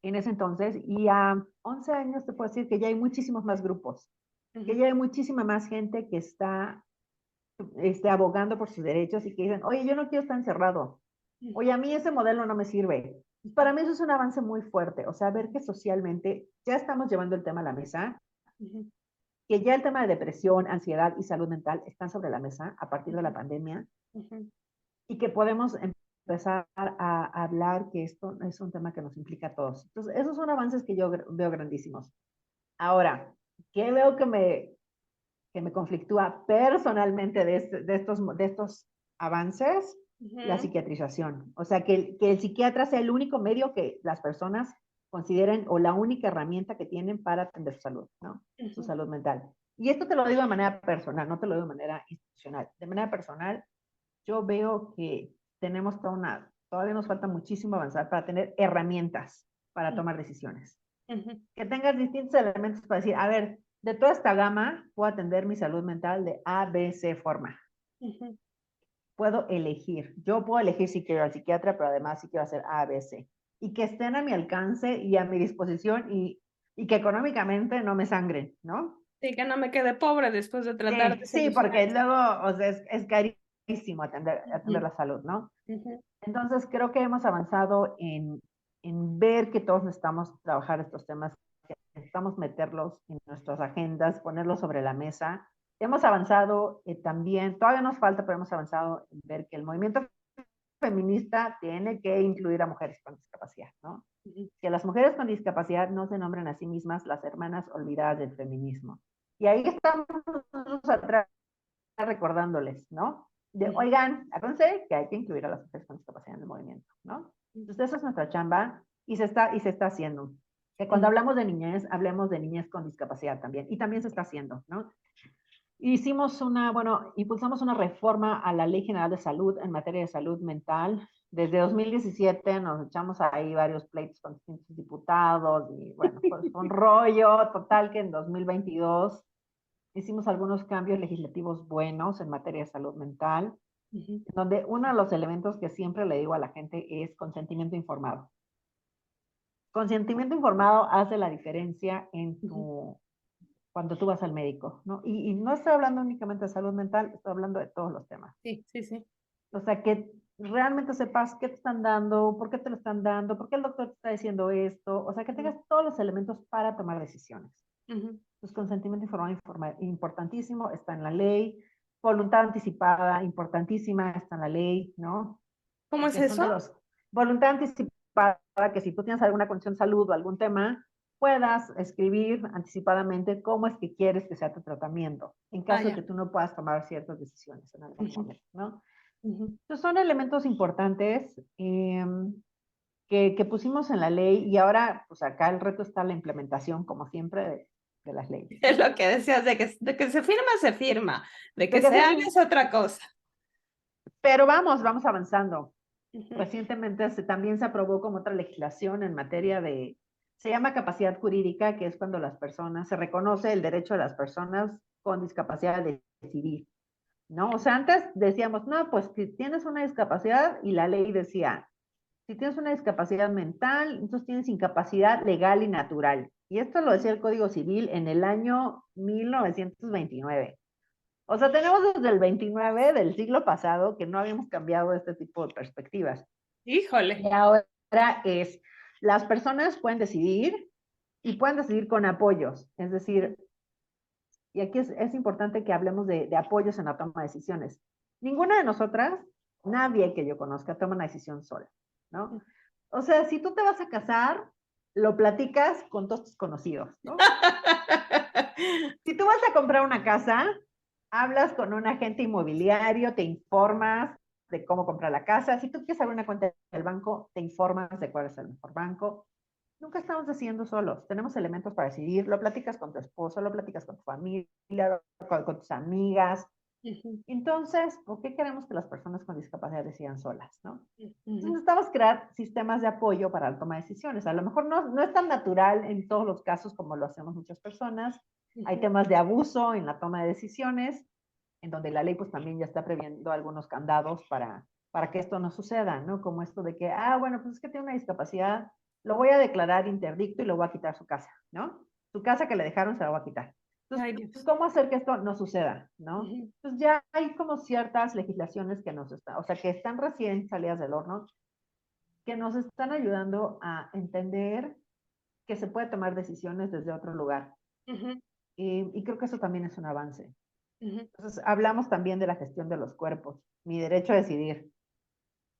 [SPEAKER 2] en ese entonces, y a 11 años te puedo decir que ya hay muchísimos más grupos, que ya hay muchísima más gente que está abogando por sus derechos y que dicen, oye, yo no quiero estar encerrado, oye, a mí ese modelo no me sirve. Para mí eso es un avance muy fuerte, o sea, ver que socialmente ya estamos llevando el tema a la mesa, que ya el tema de depresión, ansiedad y salud mental están sobre la mesa a partir de la pandemia, y que podemos empezar a hablar que esto es un tema que nos implica a todos. Entonces, esos son avances que yo veo grandísimos. Ahora, ¿qué veo que me conflictúa personalmente de estos avances? La psiquiatrización. O sea, que el psiquiatra sea el único medio que las personas consideren o la única herramienta que tienen para atender su salud, ¿no? Su salud mental. Y esto te lo digo de manera personal, no te lo digo de manera institucional. De manera personal, yo veo que todavía nos falta muchísimo avanzar para tener herramientas para tomar decisiones. Que tengas distintos elementos para decir, a ver, de toda esta gama puedo atender mi salud mental de A, B, C forma. Puedo elegir. Yo puedo elegir si quiero al psiquiatra, pero además si quiero hacer A, B, C. Y que estén a mi alcance y a mi disposición y que económicamente no me sangren, ¿no?
[SPEAKER 1] Sí, que no me quede pobre después de tratar de
[SPEAKER 2] Sí,
[SPEAKER 1] solucionar
[SPEAKER 2] porque
[SPEAKER 1] esto.
[SPEAKER 2] luego, o sea, es carísimo atender la salud, ¿no? Entonces, creo que hemos avanzado en ver que todos necesitamos trabajar estos temas, que necesitamos meterlos en nuestras agendas, ponerlos sobre la mesa. Hemos avanzado también, todavía nos falta, pero hemos avanzado en ver que el movimiento feminista tiene que incluir a mujeres con discapacidad, ¿no? Que las mujeres con discapacidad no se nombren a sí mismas las hermanas olvidadas del feminismo. Y ahí estamos nosotros atrás recordándoles, ¿no? Oigan, acuérdense que hay que incluir a las mujeres con discapacidad en el movimiento, ¿no? Entonces, esa es nuestra chamba y se está haciendo. Que cuando hablamos de niñez, hablemos de niñez con discapacidad también. Y también se está haciendo, ¿no? Impulsamos una reforma a la Ley General de Salud en materia de salud mental. Desde 2017 nos echamos ahí varios pleitos con distintos diputados y bueno, pues un rollo total que en 2022 hicimos algunos cambios legislativos buenos en materia de salud mental, donde uno de los elementos que siempre le digo a la gente es consentimiento informado. consentimiento informado hace la diferencia en cuando tú vas al médico, ¿no? Y no estoy hablando únicamente de salud mental, estoy hablando de todos los temas.
[SPEAKER 1] Sí, sí, sí.
[SPEAKER 2] O sea, que realmente sepas qué te están dando, por qué te lo están dando, por qué el doctor te está diciendo esto, o sea, que tengas todos los elementos para tomar decisiones. Entonces, consentimiento informado, importantísimo, está en la ley. Voluntad anticipada, importantísima, está en la ley, ¿no?
[SPEAKER 1] ¿Cómo es
[SPEAKER 2] Que son de
[SPEAKER 1] eso?
[SPEAKER 2] los... Voluntad anticipada, que si tú tienes alguna condición de salud o algún tema, puedas escribir anticipadamente cómo es que quieres que sea tu tratamiento, en caso de
[SPEAKER 1] Ya.
[SPEAKER 2] que tú no puedas tomar ciertas decisiones en algún momento, ¿no?
[SPEAKER 1] Ujú.
[SPEAKER 2] Entonces son elementos importantes que pusimos en la ley y ahora, pues acá el reto está la implementación, como siempre, de las leyes,
[SPEAKER 1] Es
[SPEAKER 2] ¿no?
[SPEAKER 1] lo que decías, de que se firma, de
[SPEAKER 2] De
[SPEAKER 1] que
[SPEAKER 2] que
[SPEAKER 1] se haga es otra cosa.
[SPEAKER 2] pero vamos avanzando.
[SPEAKER 1] Ujú.
[SPEAKER 2] Recientemente también se aprobó como otra legislación en materia de, se llama capacidad jurídica, que es cuando las personas, se reconoce el derecho de las personas con discapacidad de decidir, ¿no? O sea, antes decíamos, no, pues si tienes una discapacidad y la ley decía, si tienes una discapacidad mental, entonces tienes incapacidad legal y natural. Y esto lo decía el Código Civil en el año 1929. O sea, tenemos desde el 29 del siglo pasado que no habíamos cambiado este tipo de perspectivas.
[SPEAKER 1] Híjole.
[SPEAKER 2] Y ahora es, las personas pueden decidir y pueden decidir con apoyos. Es decir, y aquí es importante que hablemos de apoyos en la toma de decisiones. Ninguna de nosotras, nadie que yo conozca, toma una decisión sola, ¿no? O sea, si tú te vas a casar, lo platicas con todos tus conocidos, ¿no? Si tú vas a comprar una casa, hablas con un agente inmobiliario, te informas de cómo comprar la casa. Si tú quieres abrir una cuenta del banco, te informas de cuál es el mejor banco. Nunca estamos decidiendo solos. Tenemos elementos para decidir. Lo platicas con tu esposo, lo platicas con tu familia, con tus amigas. Entonces, ¿por qué queremos que las personas con discapacidad decidan solas, no? Entonces necesitamos crear sistemas de apoyo para la toma de decisiones. A lo mejor no es tan natural en todos los casos como lo hacemos muchas personas. Hay temas de abuso en la toma de decisiones, en donde la ley pues también ya está previendo algunos candados para que esto no suceda, ¿no? Como esto de que, bueno, pues es que tiene una discapacidad, lo voy a declarar interdicto y le voy a quitar su casa, ¿no? Su casa que le dejaron se la voy a quitar.
[SPEAKER 1] Ay,
[SPEAKER 2] Entonces,
[SPEAKER 1] Dios.
[SPEAKER 2] ¿cómo hacer que esto no suceda, no? Entonces ya hay como ciertas legislaciones que nos están, o sea, que están recién salidas del horno, que nos están ayudando a entender que se puede tomar decisiones desde otro lugar. Y creo que eso también es un avance. Entonces, hablamos también de la gestión de los cuerpos, mi derecho a decidir.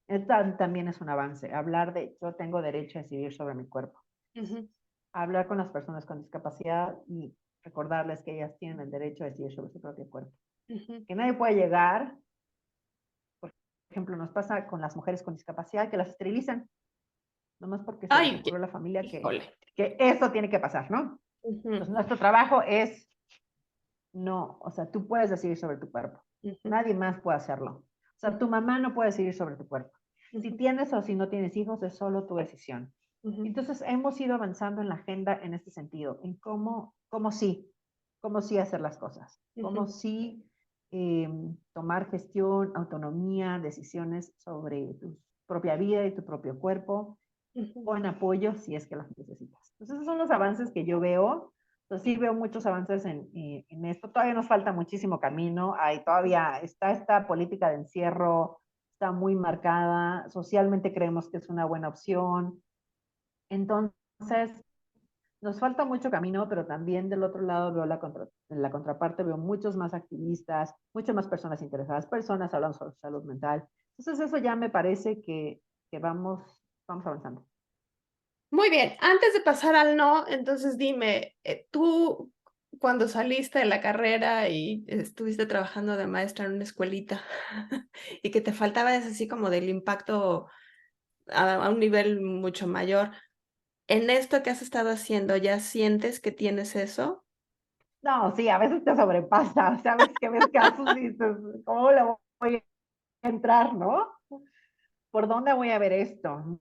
[SPEAKER 2] Esta también es un avance, hablar de yo tengo derecho a decidir sobre mi cuerpo. Hablar con las personas con discapacidad y recordarles que ellas tienen el derecho a decidir sobre su propio cuerpo. Que nadie puede llegar, por ejemplo, nos pasa con las mujeres con discapacidad que las esterilizan, nomás porque se les
[SPEAKER 1] Ay,
[SPEAKER 2] ocurrió a la familia
[SPEAKER 1] híjole.
[SPEAKER 2] que eso tiene que pasar, ¿no? Entonces, nuestro trabajo es, no, o sea, tú puedes decidir sobre tu cuerpo. Nadie más puede hacerlo. O sea, tu mamá no puede decidir sobre tu cuerpo. Si tienes o si no tienes hijos, es solo tu decisión. Entonces, hemos ido avanzando en la agenda en este sentido, en cómo sí hacer las cosas, cómo sí tomar gestión, autonomía, decisiones sobre tu propia vida y tu propio cuerpo, con apoyo si es que las necesitas. Entonces, esos son los avances que yo veo. Entonces, sí veo muchos avances en esto. Todavía nos falta muchísimo camino. Todavía está esta política de encierro, está muy marcada. Socialmente creemos que es una buena opción. Entonces, nos falta mucho camino, pero también del otro lado veo en la contraparte, veo muchos más activistas, muchas más personas interesadas, personas hablando sobre salud mental. Entonces, eso ya me parece que vamos avanzando.
[SPEAKER 1] Muy bien, antes de pasar al no, entonces dime, tú cuando saliste de la carrera y estuviste trabajando de maestra en una escuelita y que te faltaba es así como del impacto a un nivel mucho mayor, ¿en esto que has estado haciendo ya sientes que tienes eso?
[SPEAKER 2] No, sí, a veces te sobrepasa, sabes que ves casos y dices, ¿cómo le voy a entrar, no? ¿Por dónde voy a ver esto?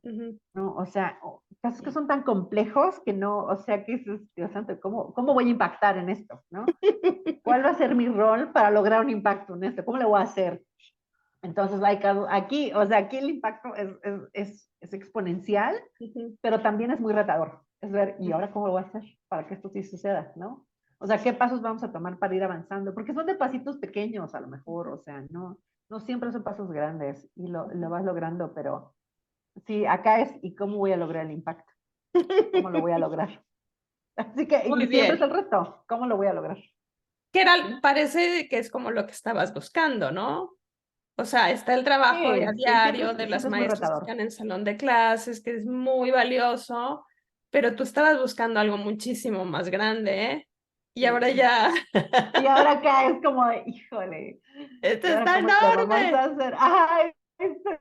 [SPEAKER 2] ¿No? O sea, casos que son tan complejos que no, o sea, que dices, Dios santo, ¿cómo voy a impactar en esto, no? ¿Cuál va a ser mi rol para lograr un impacto en esto? ¿Cómo le voy a hacer? Entonces, aquí, o sea, aquí el impacto es exponencial, pero también es muy retador. Es ver, ¿y ahora cómo lo voy a hacer para que esto sí suceda, no? O sea, ¿qué pasos vamos a tomar para ir avanzando? Porque son de pasitos pequeños, a lo mejor, o sea, no siempre son pasos grandes y lo vas logrando, pero sí, acá es, ¿y cómo voy a lograr el impacto? ¿Cómo lo voy a lograr? Así que,
[SPEAKER 1] Muy
[SPEAKER 2] y siempre es
[SPEAKER 1] bien.
[SPEAKER 2] el reto, ¿cómo lo voy a lograr?
[SPEAKER 1] Parece que es como lo que estabas buscando, ¿no? O sea, está el trabajo de a
[SPEAKER 2] Sí, sí,
[SPEAKER 1] diario de las
[SPEAKER 2] siempre es muy
[SPEAKER 1] maestras que
[SPEAKER 2] retador.
[SPEAKER 1] están en salón de clases, que es muy valioso, pero tú estabas buscando algo muchísimo más grande, ¿eh? Y ahora
[SPEAKER 2] Sí.
[SPEAKER 1] ya,
[SPEAKER 2] Y ahora acá es como de, híjole,
[SPEAKER 1] esto
[SPEAKER 2] ¿y ahora
[SPEAKER 1] está
[SPEAKER 2] cómo le vamos a
[SPEAKER 1] enorme.
[SPEAKER 2] hacer? Ay,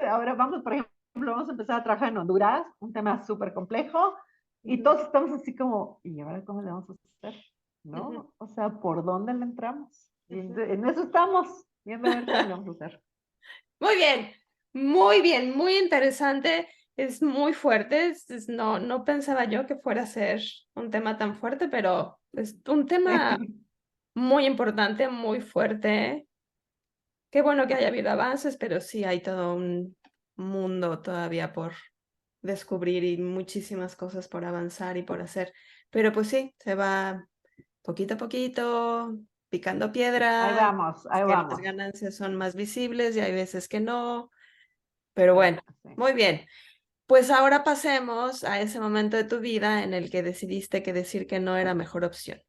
[SPEAKER 2] ahora vamos, por ejemplo, vamos a empezar a trabajar en Honduras, un tema súper complejo, y
[SPEAKER 1] Ujú,
[SPEAKER 2] todos estamos así como, ¿y ahora cómo le vamos a hacer?
[SPEAKER 1] ujú,
[SPEAKER 2] ¿No? O sea, ¿por dónde le entramos? Y
[SPEAKER 1] ujú.
[SPEAKER 2] en eso estamos, viendo a ver cómo le vamos a hacer.
[SPEAKER 1] Muy bien, muy interesante, es muy fuerte, no, no pensaba yo que fuera a ser un tema tan fuerte, pero es un tema
[SPEAKER 2] Sí.
[SPEAKER 1] muy importante, muy fuerte. Qué bueno que haya habido avances, pero sí hay todo un mundo todavía por descubrir y muchísimas cosas por avanzar y por hacer. Pero pues sí, se va poquito a poquito, picando piedra. Hay veces
[SPEAKER 2] Ahí
[SPEAKER 1] que las
[SPEAKER 2] vamos.
[SPEAKER 1] ganancias son más visibles y hay veces que no. Pero
[SPEAKER 2] Sí,
[SPEAKER 1] bueno,
[SPEAKER 2] sí.
[SPEAKER 1] muy bien. Pues ahora pasemos a ese momento de tu vida en el que decidiste que decir que no era mejor opción.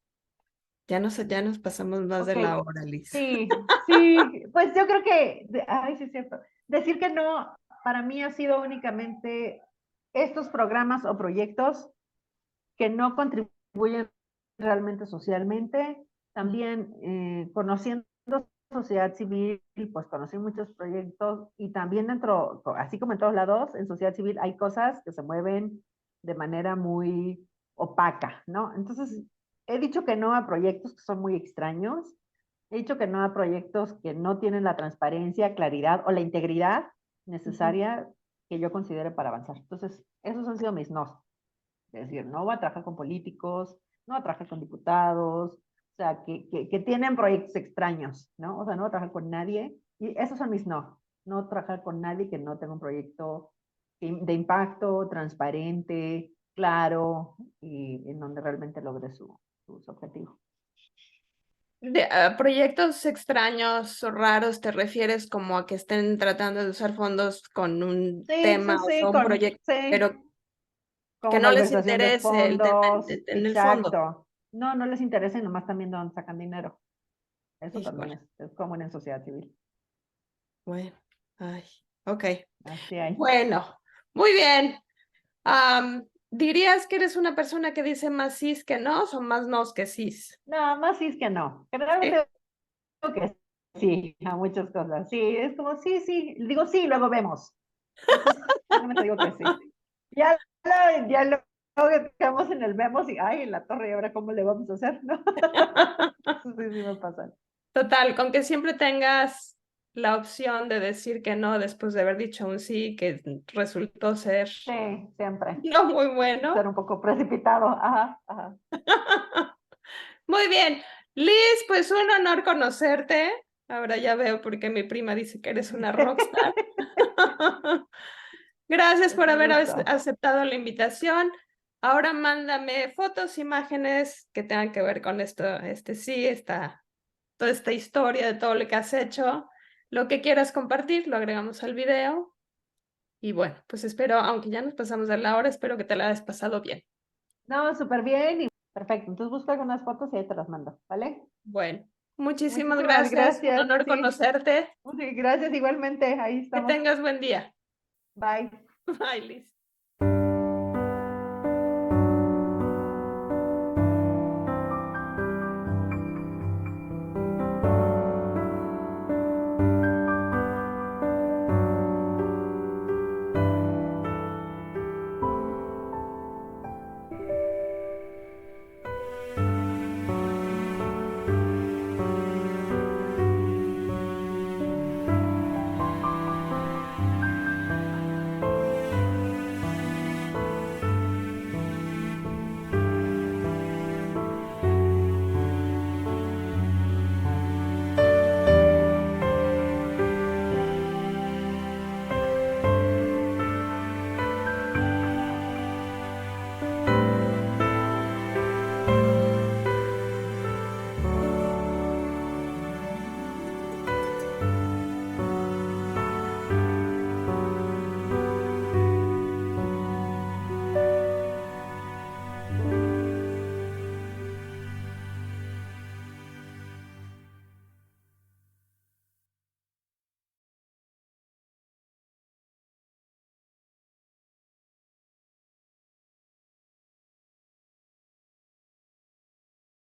[SPEAKER 1] Ya nos pasamos más de
[SPEAKER 2] Ok,
[SPEAKER 1] la hora, Liz.
[SPEAKER 2] sí, pues yo creo que, ay, sí es cierto, decir que no, para mí ha sido únicamente estos programas o proyectos que no contribuyen realmente socialmente. También conociendo sociedad civil, pues conocí muchos proyectos y también dentro, así como en todos lados, en sociedad civil hay cosas que se mueven de manera muy opaca, ¿no? Entonces, he dicho que no a proyectos que son muy extraños, he dicho que no a proyectos que no tienen la transparencia, claridad o la integridad
[SPEAKER 1] Ujú.
[SPEAKER 2] necesaria que yo considere para avanzar. Entonces, esos han sido mis no. Es decir, no va a trabajar con políticos, no va a trabajar con diputados, o sea, que tienen proyectos extraños, ¿no? O sea, no va a trabajar con nadie. Y esos son mis no. No trabajar con nadie que no tenga un proyecto de impacto, transparente, claro, y en donde realmente logre sus objetivos.
[SPEAKER 1] Proyectos extraños o raros, ¿te refieres como a que estén tratando de usar fondos con un
[SPEAKER 2] Sí,
[SPEAKER 1] tema,
[SPEAKER 2] sí,
[SPEAKER 1] o sea,
[SPEAKER 2] sí,
[SPEAKER 1] un proyecto,
[SPEAKER 2] sí,
[SPEAKER 1] pero que
[SPEAKER 2] como
[SPEAKER 1] no les
[SPEAKER 2] malversación de
[SPEAKER 1] interese el tema
[SPEAKER 2] fondos,
[SPEAKER 1] en el fondo?
[SPEAKER 2] exacto. No, no les interesa y nomás también dónde sacan dinero. Eso también
[SPEAKER 1] Híjole,
[SPEAKER 2] es común en sociedad civil.
[SPEAKER 1] bueno, ay, ok.
[SPEAKER 2] Así hay.
[SPEAKER 1] Bueno, muy bien. ¿Dirías que eres una persona que dice más sís que no o más nos que sís?
[SPEAKER 2] No, más sí es que no.
[SPEAKER 1] Sí.
[SPEAKER 2] Generalmente digo que sí, a muchas cosas. Sí, es como sí, sí. Digo sí, luego vemos. Entonces, simplemente digo que sí. Ya luego quedamos en el vemos y, ay, en la torre, ¿y ahora cómo le vamos a hacer? ¿No? Eso sí, sí me pasa.
[SPEAKER 1] Total, con que siempre tengas la opción de decir que no después de haber dicho un sí que resultó ser
[SPEAKER 2] Sí, siempre.
[SPEAKER 1] no muy
[SPEAKER 2] Ser
[SPEAKER 1] bueno.
[SPEAKER 2] un poco precipitado. Ajá, ajá.
[SPEAKER 1] Muy bien, Liz, pues un honor conocerte. Ahora ya veo por qué mi prima dice que eres una rockstar. Gracias
[SPEAKER 2] Es
[SPEAKER 1] por
[SPEAKER 2] un
[SPEAKER 1] haber
[SPEAKER 2] gusto.
[SPEAKER 1] aceptado la invitación. Ahora mándame fotos, imágenes que tengan que ver con esto, sí, toda esta historia de todo lo que has hecho. Lo que quieras compartir, lo agregamos al video. Y bueno, pues espero, aunque ya nos pasamos de la hora, espero que te la hayas pasado bien.
[SPEAKER 2] No, súper bien y perfecto. Entonces busca algunas fotos y ahí te las mando, ¿vale?
[SPEAKER 1] Bueno, muchísimas
[SPEAKER 2] Muchísimas
[SPEAKER 1] gracias. Un
[SPEAKER 2] gracias.
[SPEAKER 1] honor
[SPEAKER 2] Sí,
[SPEAKER 1] conocerte.
[SPEAKER 2] sí, gracias igualmente. Ahí
[SPEAKER 1] Que
[SPEAKER 2] estamos.
[SPEAKER 1] tengas buen día.
[SPEAKER 2] Bye.
[SPEAKER 1] Bye, Liz.